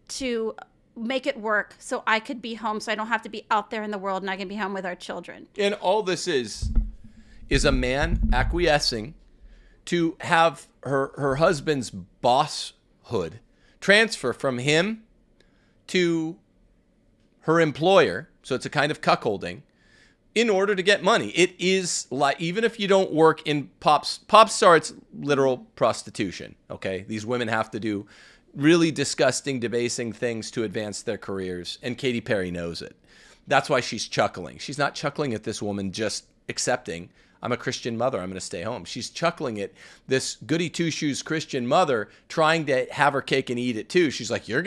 to make it work so I could be home so I don't have to be out there in the world and I can be home with our children. And all this is a man acquiescing to have her husband's bosshood transfer from him to her employer. So it's a kind of cuckolding in order to get money. It is like, even if you don't work in pop star, it's literal prostitution. Okay. These women have to do really disgusting, debasing things to advance their careers. And Katy Perry knows it. That's why she's chuckling. She's not chuckling at this woman just accepting, I'm a Christian mother, I'm going to stay home. She's chuckling at this goody two-shoes Christian mother trying to have her cake and eat it too. She's like, you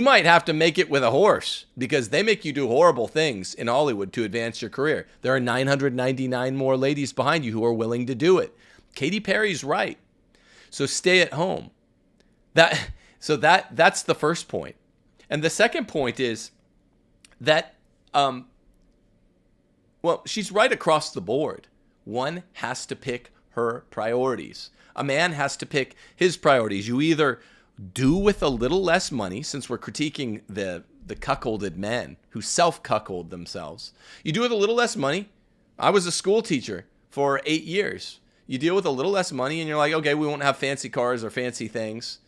might have to make it with a horse because they make you do horrible things in Hollywood to advance your career. There are 999 more ladies behind you who are willing to do it. Katy Perry's right. So stay at home. That's the first point. And the second point is that, she's right across the board. One has to pick her priorities. A man has to pick his priorities. You either do with a little less money, since we're critiquing the cuckolded men who self-cuckold themselves. You do with a little less money. I was a school teacher for 8 years. You deal with a little less money and you're like, okay, we won't have fancy cars or fancy things.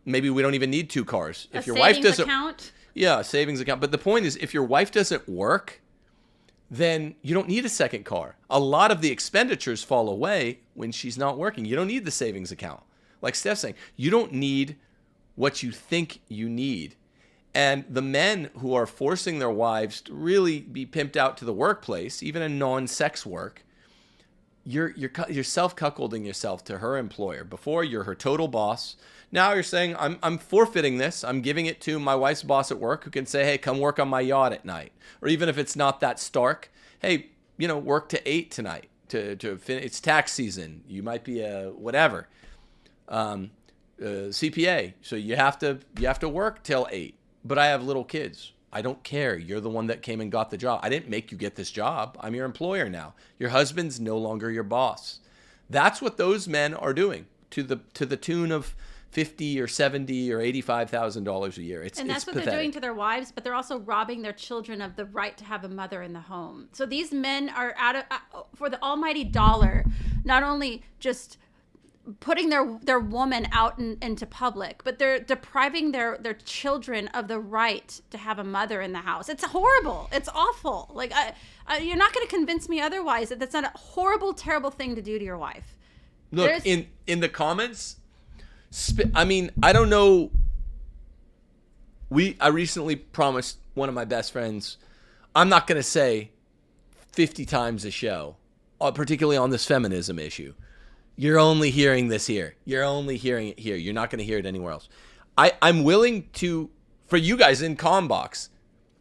Maybe we don't even need 2 cars. If your wife doesn't, yeah, a savings account. But the point is, if your wife doesn't work, then you don't need a second car. A lot of the expenditures fall away when she's not working. You don't need the savings account. Like Steph's saying, you don't need what you think you need. And the men who are forcing their wives to really be pimped out to the workplace, even in non-sex work, you're self-cuckolding yourself to her employer. Before, you're her total boss. Now you're saying, I'm forfeiting this. I'm giving it to my wife's boss at work who can say, hey, come work on my yacht at night. Or even if it's not that stark, hey, work to 8 tonight. it's tax season. You might be a whatever, CPA. So you have to work till 8. But I have little kids. I don't care. You're the one that came and got the job. I didn't make you get this job. I'm your employer now. Your husband's no longer your boss. That's what those men are doing to the tune of $50 or $70 or $85,000 a year. It's that's what pathetic. they're doing to their wives, but they're also robbing their children of the right to have a mother in the home. So these men are for the almighty dollar, not only just putting their woman out into public, but they're depriving their children of the right to have a mother in the house. It's horrible. It's awful. Like you're not going to convince me otherwise that that's not a horrible, terrible thing to do to your wife. Look, in the comments, I mean, I don't know. I recently promised one of my best friends, I'm not going to say 50 times a show, particularly on this feminism issue. You're only hearing this here. You're only hearing it here. You're not going to hear it anywhere else. I'm willing to, for you guys in ComBox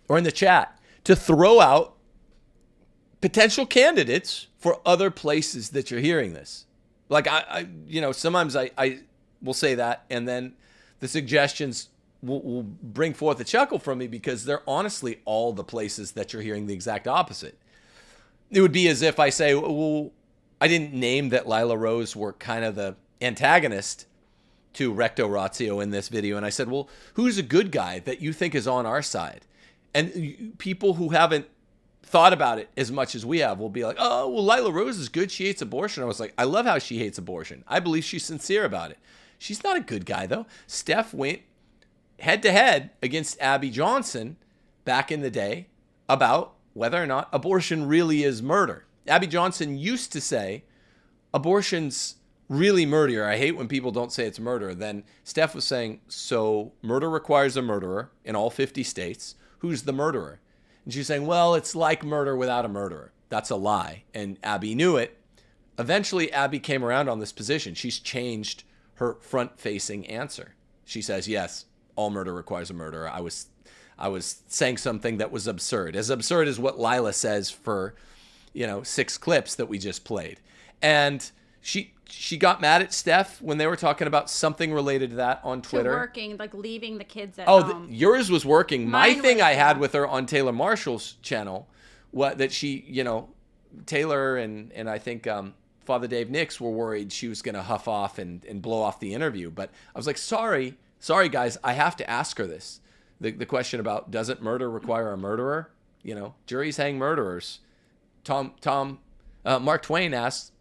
or in the chat, to throw out potential candidates for other places that you're hearing this. Like sometimes I will say that, and then the suggestions will bring forth a chuckle from me because they're honestly all the places that you're hearing the exact opposite. It would be as if I say, well, I didn't name that Lila Rose were kind of the antagonist to Recto Ratio in this video. And I said, well, who's a good guy that you think is on our side? And people who haven't thought about it as much as we have will be like, oh, well, Lila Rose is good. She hates abortion. I was like, I love how she hates abortion. I believe she's sincere about it. She's not a good guy, though. Steph went head-to-head against Abby Johnson back in the day about whether or not abortion really is murder. Abby Johnson used to say, abortion's really murder. I hate when people don't say it's murder. Then Steph was saying, so murder requires a murderer in all 50 states. Who's the murderer? And she's saying, well, it's like murder without a murderer. That's a lie. And Abby knew it. Eventually, Abby came around on this position. She's changed her front-facing answer. She says, yes, all murder requires a murderer. I was saying something that was absurd as what Lila says for 6 clips that we just played. And she got mad at Steph when they were talking about something related to that on Twitter. To working, like leaving the kids at home. Yours was working. Mine My thing was, I had with her on Taylor Marshall's channel, that she, Taylor and I think Father Dave Nix were worried she was going to huff off and blow off the interview. But I was like, sorry guys, I have to ask her this. The question about, doesn't murder require a murderer? Juries hang murderers. Mark Twain asked,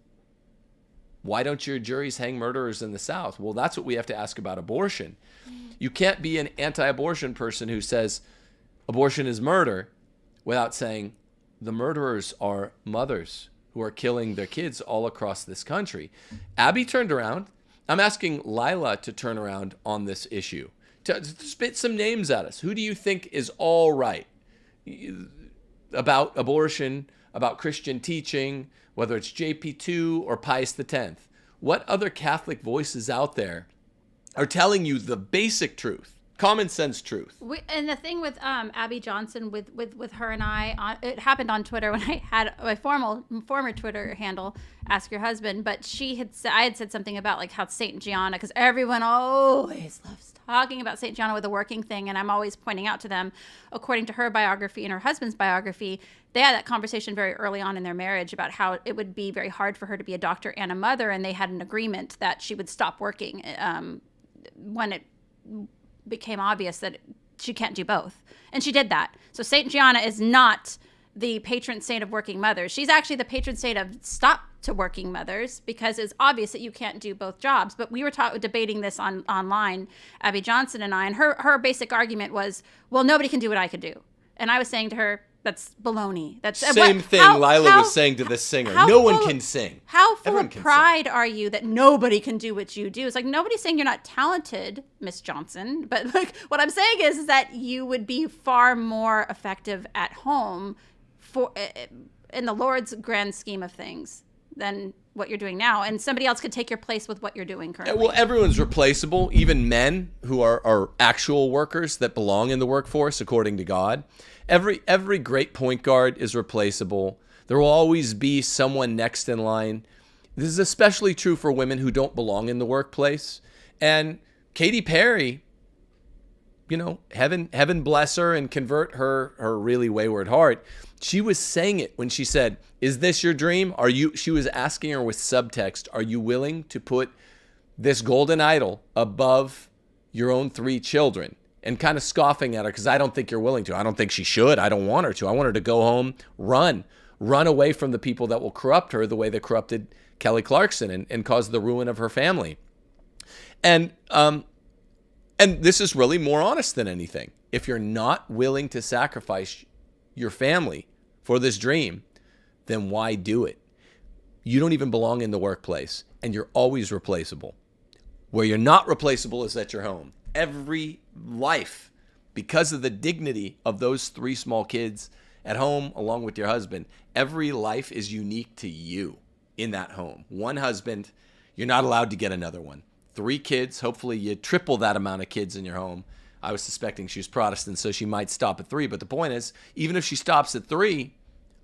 why don't your juries hang murderers in the South? Well, that's what we have to ask about abortion. You can't be an anti-abortion person who says abortion is murder without saying the murderers are mothers who are killing their kids all across this country. Abby turned around. I'm asking Lila to turn around on this issue. To spit some names at us. Who do you think is all right about abortion, about Christian teaching, whether it's JP2 or Pius X? What other Catholic voices out there are telling you the basic truth, common sense truth? And the thing with Abby Johnson, with her and I, it happened on Twitter when I had my former Twitter handle, Ask Your Husband, but I had said something about like how Saint Gianna, because everyone always loves talking about St. Gianna with the working thing, and I'm always pointing out to them, according to her biography and her husband's biography, they had that conversation very early on in their marriage about how it would be very hard for her to be a doctor and a mother, and they had an agreement that she would stop working when it became obvious that she can't do both. And she did that. So St. Gianna is not the patron saint of working mothers. She's actually the patron saint of stop to working mothers, because it's obvious that you can't do both jobs. But we were debating this online, Abby Johnson and I, and her basic argument was, well, nobody can do what I could do. And I was saying to her, that's baloney. That's same thing Lila was saying to this singer. No one can sing. How full of pride are you that nobody can do what you do? It's like, nobody's saying you're not talented, Miss Johnson. But like, what I'm saying is that you would be far more effective at home in the Lord's grand scheme of things than what you're doing now, and somebody else could take your place with what you're doing currently. Well, everyone's replaceable, even men who are actual workers that belong in the workforce according to God. Every great point guard is replaceable. There will always be someone next in line. This is especially true for women who don't belong in the workplace. And Katy Perry, you know, heaven bless her and convert her really wayward heart. She was saying it when she said, "Is this your dream? She was asking her with subtext, are you willing to put this golden idol above your own 3 children?" And kind of scoffing at her, because I don't think you're willing to. I don't think she should. I don't want her to. I want her to go home, run away from the people that will corrupt her the way they corrupted Kelly Clarkson and caused the ruin of her family. And this is really more honest than anything. If you're not willing to sacrifice your family for this dream, then why do it? You don't even belong in the workplace, and you're always replaceable. Where you're not replaceable is at your home. Every life, because of the dignity of those 3 small kids at home, along with your husband, every life is unique to you in that home. 1 husband, you're not allowed to get another one. 3 kids, hopefully you triple that amount of kids in your home. I was suspecting she was Protestant, so she might stop at 3. But the point is, even if she stops at 3,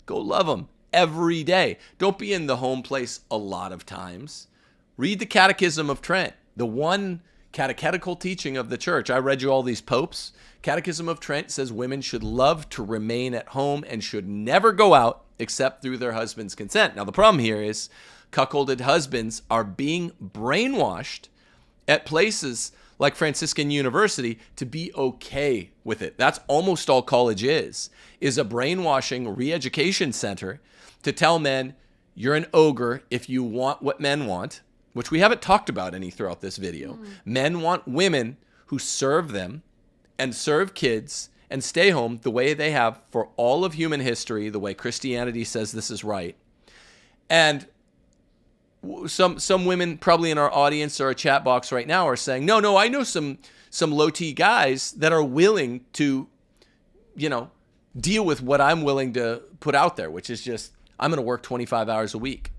go love them every day. Don't be in the home place a lot of times. Read the Catechism of Trent, the one catechetical teaching of the church. I read you all these popes. Catechism of Trent says women should love to remain at home and should never go out except through their husband's consent. Now, the problem here is cuckolded husbands are being brainwashed at places like Franciscan University to be okay with it. That's almost all college is a brainwashing re-education center to tell men you're an ogre if you want what men want, which we haven't talked about any throughout this video. Men want women who serve them and serve kids and stay home the way they have for all of human history, the way Christianity says this is right. And some women probably in our audience or our chat box right now are saying, no, I know some low-T guys that are willing to, deal with what I'm willing to put out there, which is just, I'm going to work 25 hours a week.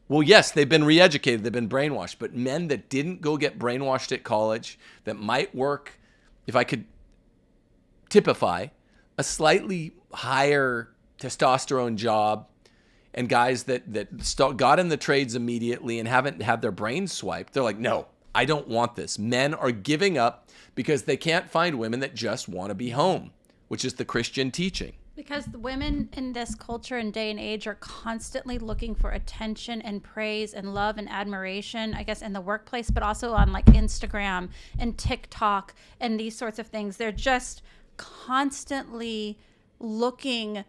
Well, yes, they've been re-educated, they've been brainwashed, but men that didn't go get brainwashed at college, that might work, if I could typify, a higher testosterone job, and guys that got in the trades immediately and haven't had their brains swiped, they're like, no, I don't want this. Men are giving up because they can't find women that just want to be home, which is the Christian teaching. Because the women in this culture and day and age are constantly looking for attention and praise and love and admiration, I guess, in the workplace, but also on like Instagram and TikTok and these sorts of things. They're just constantly looking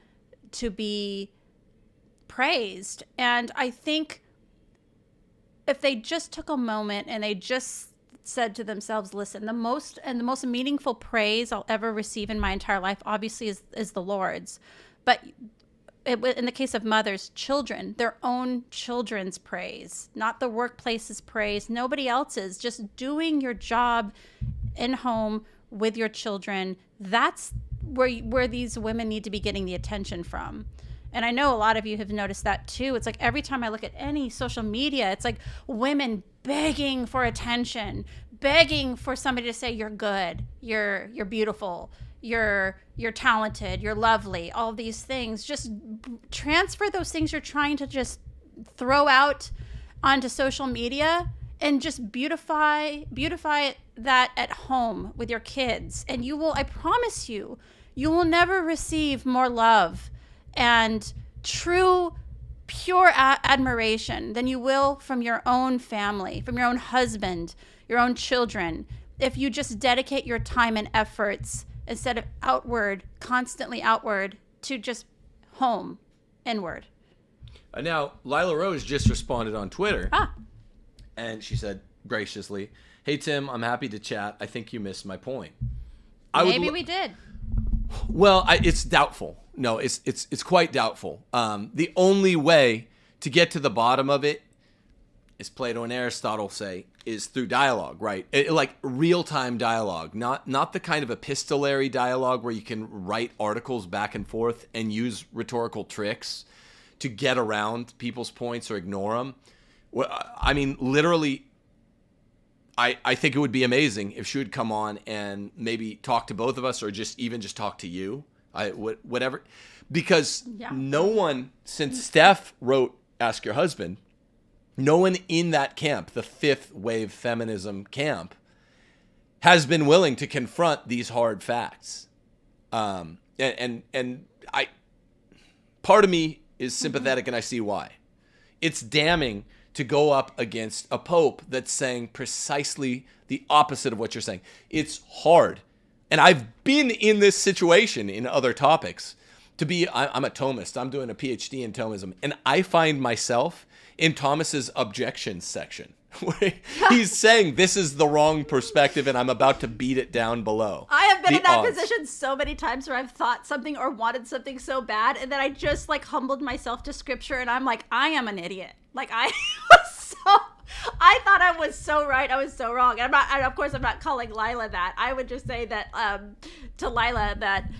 to be praised. And I think if they just took a moment and they just said to themselves, listen, the most meaningful praise I'll ever receive in my entire life obviously is the Lord's, but in the case of mothers, children, their own children's praise, not the workplace's praise, nobody else's, just doing your job in home with your children. That's where these women need to be getting the attention from. And I know a lot of you have noticed that too. It's like every time I look at any social media, it's like women begging for attention, begging for somebody to say you're good, you're beautiful, you're talented, you're lovely, all these things. Just transfer those things you're trying to just throw out onto social media and just beautify that at home with your kids. And you will, I promise you will never receive more love and true, pure admiration than you will from your own family, from your own husband, your own children, if you just dedicate your time and efforts instead of constantly outward, to just home, inward. Now, Lila Rose just responded on Twitter, and she said graciously, "Hey, Tim, I'm happy to chat. I think you missed my point." Maybe we did. Well, it's doubtful. No, it's quite doubtful. The only way to get to the bottom of it, as Plato and Aristotle say, is through dialogue, right? Like real-time dialogue, not the kind of epistolary dialogue where you can write articles back and forth and use rhetorical tricks to get around people's points or ignore them. Well, I mean, literally, I think it would be amazing if she would come on and maybe talk to both of us, or just talk to you. Whatever. Because Yeah. no one, since Steph wrote Ask Your Husband, no one in that camp, the fifth wave feminism camp, has been willing to confront these hard facts. And I, part of me is sympathetic, and I see why. It's damning to go up against a pope that's saying precisely the opposite of what you're saying. It's hard. And I've been in this situation in other topics. I'm a Thomist. I'm doing a PhD in Thomism. And I find myself in Thomas's objections section, where he's saying this is the wrong perspective and I'm about to beat it down below. I have been The in that odds. position so many times where I've thought something or wanted something so bad, and then I just like humbled myself to scripture, and I'm like, I am an idiot. Like I thought I was so right, I was so wrong. And of course I'm not calling Lila that. I would just say that to Lila that,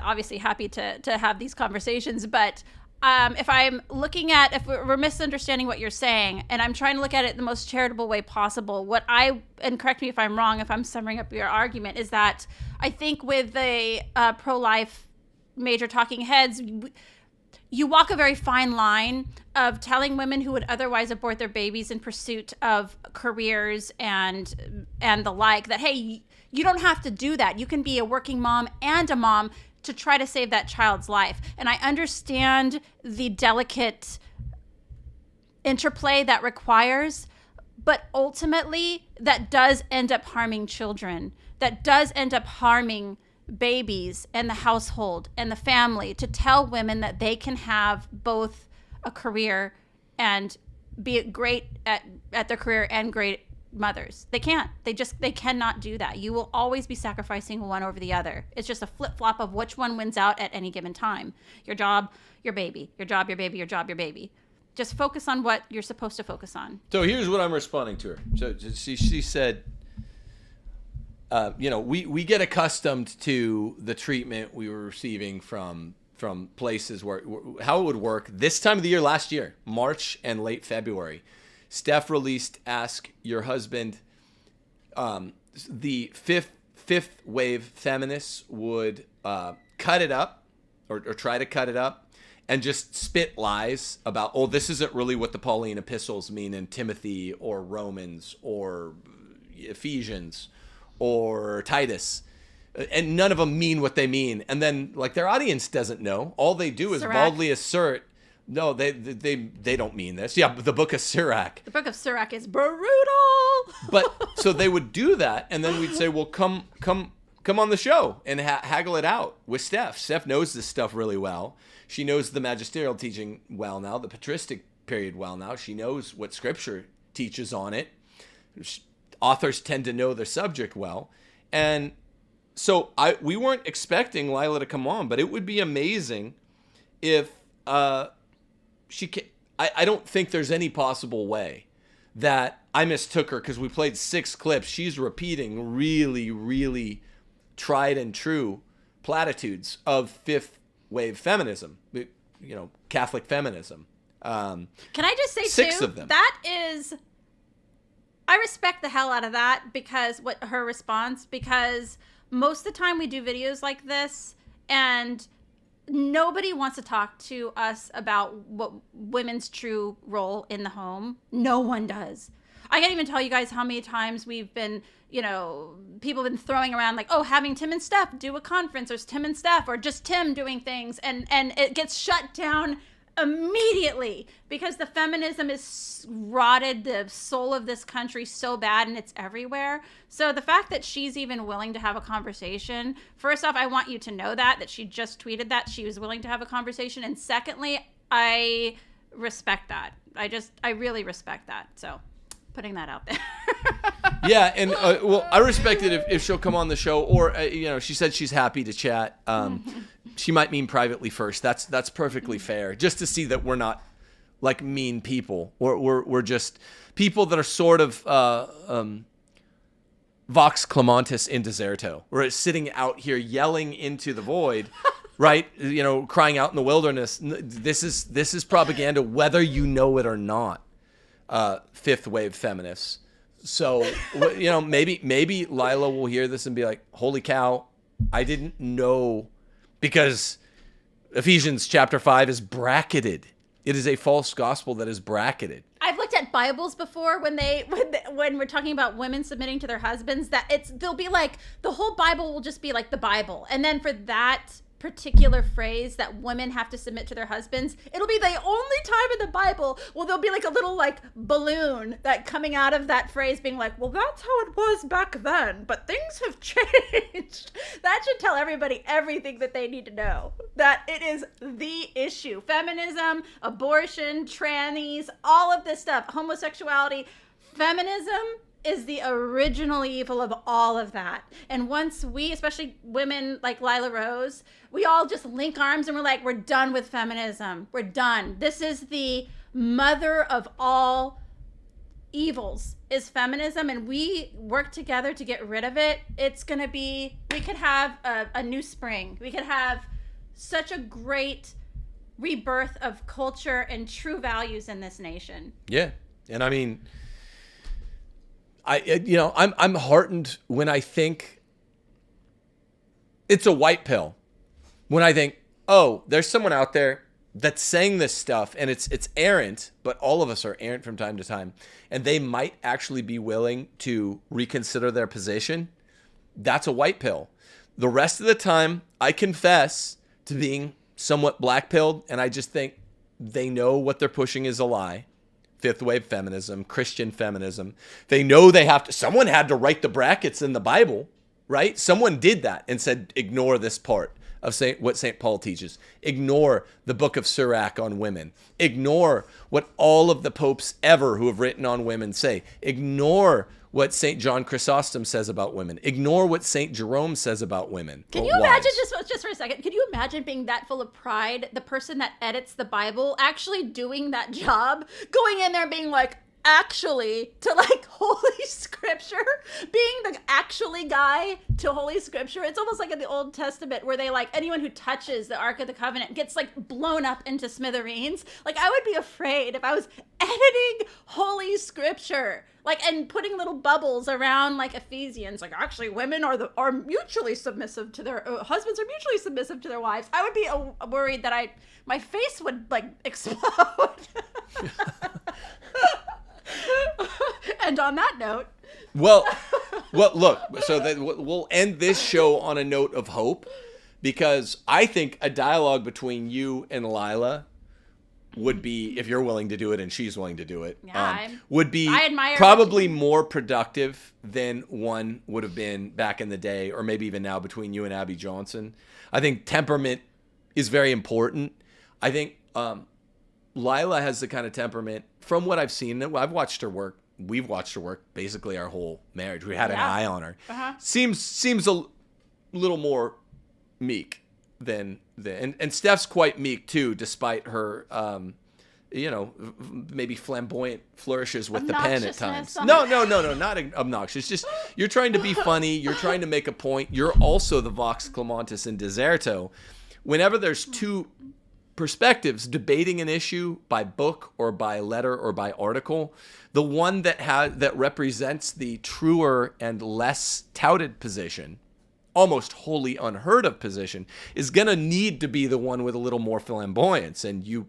obviously happy to have these conversations, but if we're misunderstanding what you're saying, and I'm trying to look at it the most charitable way possible, and correct me if I'm wrong, if I'm summing up your argument, is that I think with the pro-life major talking heads, you walk a very fine line of telling women who would otherwise abort their babies in pursuit of careers and the like that, hey, you don't have to do that. You can be a working mom and a mom to try to save that child's life. And I understand the delicate interplay that requires, but ultimately that does end up harming children. That does end up harming babies and the household and the family, to tell women that they can have both a career and be great at their career and great mothers. They can't. They cannot do that. You will always be sacrificing one over the other. It's just a flip-flop of which one wins out at any given time. Your job, your baby. Your job, your baby. Your job, your baby. Just focus on what you're supposed to focus on. So here's what I'm responding to her. So she said, we get accustomed to the treatment we were receiving from places where how it would work. This time of the year, last year, March and late February, Steph released Ask Your Husband. The fifth wave feminists would cut it up or try to cut it up and just spit lies about, this isn't really what the Pauline epistles mean in Timothy or Romans or Ephesians or Titus. And none of them mean what they mean. And then, like, their audience doesn't know. All they do is baldly assert, no, they don't mean this. Yeah, the book of Sirach. The book of Sirach is brutal. But so they would do that, and then we'd say, well, come on the show and haggle it out with Steph. Steph knows this stuff really well. She knows the magisterial teaching well now, the patristic period well now. She knows what Scripture teaches on it. Authors tend to know their subject well. And so we weren't expecting Lila to come on, but it would be amazing if she can. I don't think there's any possible way that I mistook her, because we played 6 clips. She's repeating really, really tried and true platitudes of fifth wave feminism, Catholic feminism. Can I just say 6 too, of them. that is, I respect the hell out of that, because her response, because most of the time we do videos like this and nobody wants to talk to us about what women's true role in the home. No one does. I can't even tell you guys how many times we've been, people have been throwing around like, having Tim and Steph do a conference, or Tim and Steph, or just Tim doing things. And it gets shut down immediately because the feminism is rotted the soul of this country so bad, and it's everywhere. So the fact that she's even willing to have a conversation, first off, I want you to know that she just tweeted that she was willing to have a conversation. And secondly, I respect that. I really respect that. So putting that out there. Yeah, and I respect it if she'll come on the show, or she said she's happy to chat. She might mean privately first. That's perfectly fair. Just to see that we're not like mean people. We're just people that are sort of vox clamantis in deserto. We're sitting out here yelling into the void, right? Crying out in the wilderness. This is propaganda, whether you know it or not. Fifth wave feminists. So, maybe Lila will hear this and be like, holy cow, I didn't know, because Ephesians chapter 5 is bracketed. It is a false gospel that is bracketed. I've looked at Bibles before when we're talking about women submitting to their husbands, that they'll be like, the whole Bible will just be like the Bible. And then for that particular phrase that women have to submit to their husbands, it'll be the only time in the Bible where there'll be like a little like balloon that coming out of that phrase being like, well, that's how it was back then, but things have changed. That should tell everybody everything that they need to know, that it is the issue. Feminism, abortion, trannies, all of this stuff, homosexuality, feminism is the original evil of all of that. And once we, especially women like Lila Rose, we all just link arms and we're like, we're done with feminism. We're done. This is the mother of all evils, is feminism, and we work together to get rid of it. It's going to be, we could have a new spring. We could have such a great rebirth of culture and true values in this nation. Yeah. And I mean, I'm heartened when I think it's a white pill. When I think, oh, there's someone out there that's saying this stuff and it's errant, but all of us are errant from time to time, and they might actually be willing to reconsider their position. That's a white pill. The rest of the time, I confess to being somewhat black pilled, and I just think they know what they're pushing is a lie. Fifth wave feminism, Christian feminism. They know they have to, someone had to write the brackets in the Bible, right? Someone did that and said, ignore this part of what St. Paul teaches. Ignore the book of Sirach on women. Ignore what all of the popes ever who have written on women say. Ignore what St. John Chrysostom says about women. Ignore what St. Jerome says about women. Can you imagine, just for a second, can you imagine being that full of pride, the person that edits the Bible, actually doing that job, going in there being like, actually, to like Holy Scripture, being the actually guy to Holy Scripture? It's almost like in the Old Testament where they like, anyone who touches the Ark of the Covenant gets like blown up into smithereens. Like, I would be afraid if I was editing Holy Scripture, like, and putting little bubbles around like Ephesians, like, actually women are mutually submissive to their husbands are mutually submissive to their wives. I would be worried that my face would like explode. And on that note, well, look, so that we'll end this show on a note of hope, because I think a dialogue between you and Lila would be, if you're willing to do it and she's willing to do it, would be probably more productive than one would have been back in the day, or maybe even now between you and Abby Johnson. I think temperament is very important. I think Lila has the kind of temperament, from what I've seen, I've watched her work. We've watched her work basically our whole marriage. We had an eye on her. Seems a little more meek than and Steph's quite meek too, despite her maybe flamboyant flourishes with the pen at times. No, not obnoxious. Just, you're trying to be funny. You're trying to make a point. You're also the vox clamantis in deserto. Whenever there's two perspectives debating an issue by book or by letter or by article, the one that represents the truer and less touted position, almost wholly unheard of position, is going to need to be the one with a little more flamboyance, and you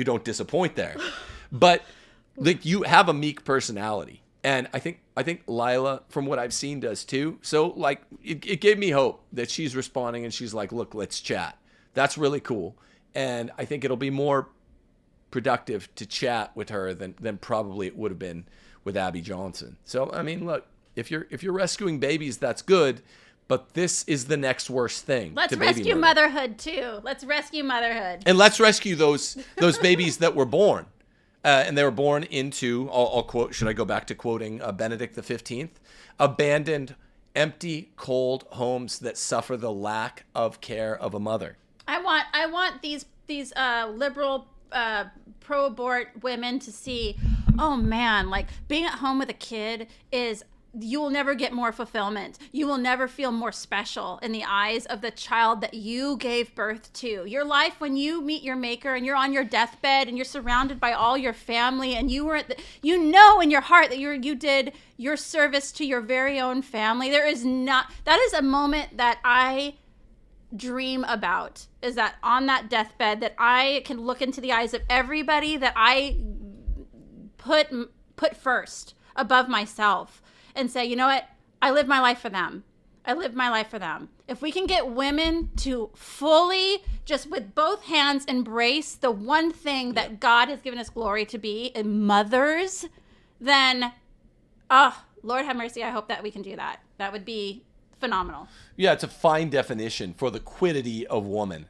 don't disappoint there. But like, you have a meek personality, and I think Lila, from what I've seen, does too. So like, it gave me hope that she's responding and she's like, look, let's chat. That's really cool. And I think it'll be more productive to chat with her than probably it would have been with Abby Johnson. So, I mean, look, if you're rescuing babies, that's good, but this is the next worst thing. Let's rescue motherhood too. Let's rescue motherhood. And let's rescue those babies that were born. And they were born into, I'll quote, should I go back to quoting Benedict XV? Abandoned, empty, cold homes that suffer the lack of care of a mother. I want these liberal pro-abort women to see, oh man, like, being at home with a kid is, you will never get more fulfillment. You will never feel more special in the eyes of the child that you gave birth to. Your life, when you meet your maker and you're on your deathbed and you're surrounded by all your family, and you know in your heart that you did your service to your very own family. That is a moment that I dream about is that on that deathbed that I can look into the eyes of everybody that I put first above myself and say, you know what? I live my life for them. I live my life for them. If we can get women to fully, just with both hands, embrace the one thing that God has given us glory to be, in mothers, then, Lord have mercy, I hope that we can do that. That would be phenomenal. Yeah, it's a fine definition for the quiddity of woman.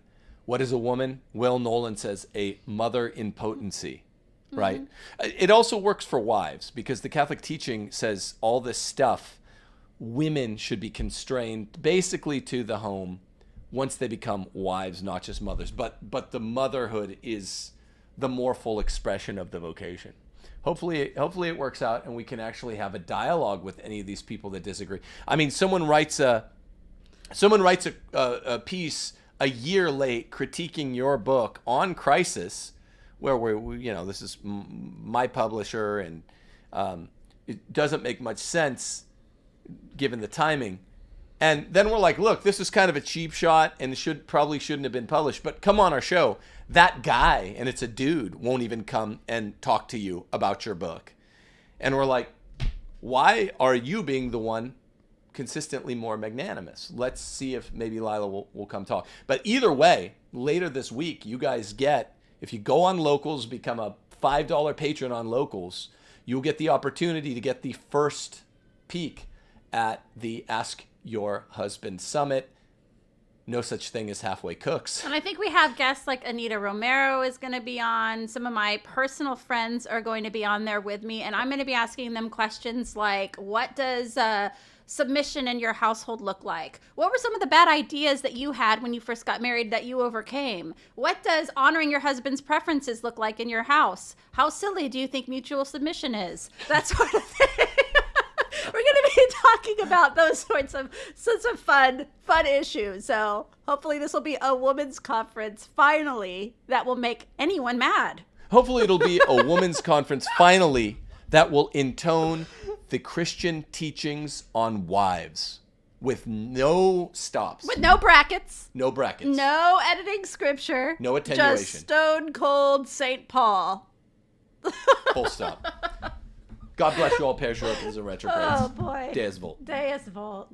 What is a woman? Will Nolan says a mother in potency, right? It also works for wives because the Catholic teaching says all this stuff, women should be constrained basically to the home once they become wives, not just mothers. But the motherhood is the more full expression of the vocation. Hopefully it works out and we can actually have a dialogue with any of these people that disagree. I mean, someone writes a piece a year late critiquing your book on Crisis, where this is my publisher, and it doesn't make much sense given the timing. And then we're like, look, this is kind of a cheap shot and probably shouldn't have been published, but come on our show. That guy, and it's a dude, won't even come and talk to you about your book. And we're like, why are you being the one consistently more magnanimous? Let's see if maybe Lila will come talk. But either way, later this week, you guys get, if you go on Locals, become a $5 patron on Locals, you'll get the opportunity to get the first peek at the Ask Your Husband Summit. No such thing as halfway cooks. And I think we have guests like Anita Romero is going to be on. Some of my personal friends are going to be on there with me. And I'm going to be asking them questions like, what does submission in your household look like? What were some of the bad ideas that you had when you first got married that you overcame? What does honoring your husband's preferences look like in your house? How silly do you think mutual submission is? That sort of thing. We're going to be talking about those sorts of fun issues. So hopefully this will be a women's conference, finally, that will make anyone mad. Hopefully it'll be a women's conference, finally, that will intone the Christian teachings on wives with no stops. With no brackets. No brackets. No editing scripture. No attenuation. Just stone cold St. Paul. Full stop. God bless you all, Père Jour, and retrogrades. Oh, boy. Deus Volt. Deus Volt.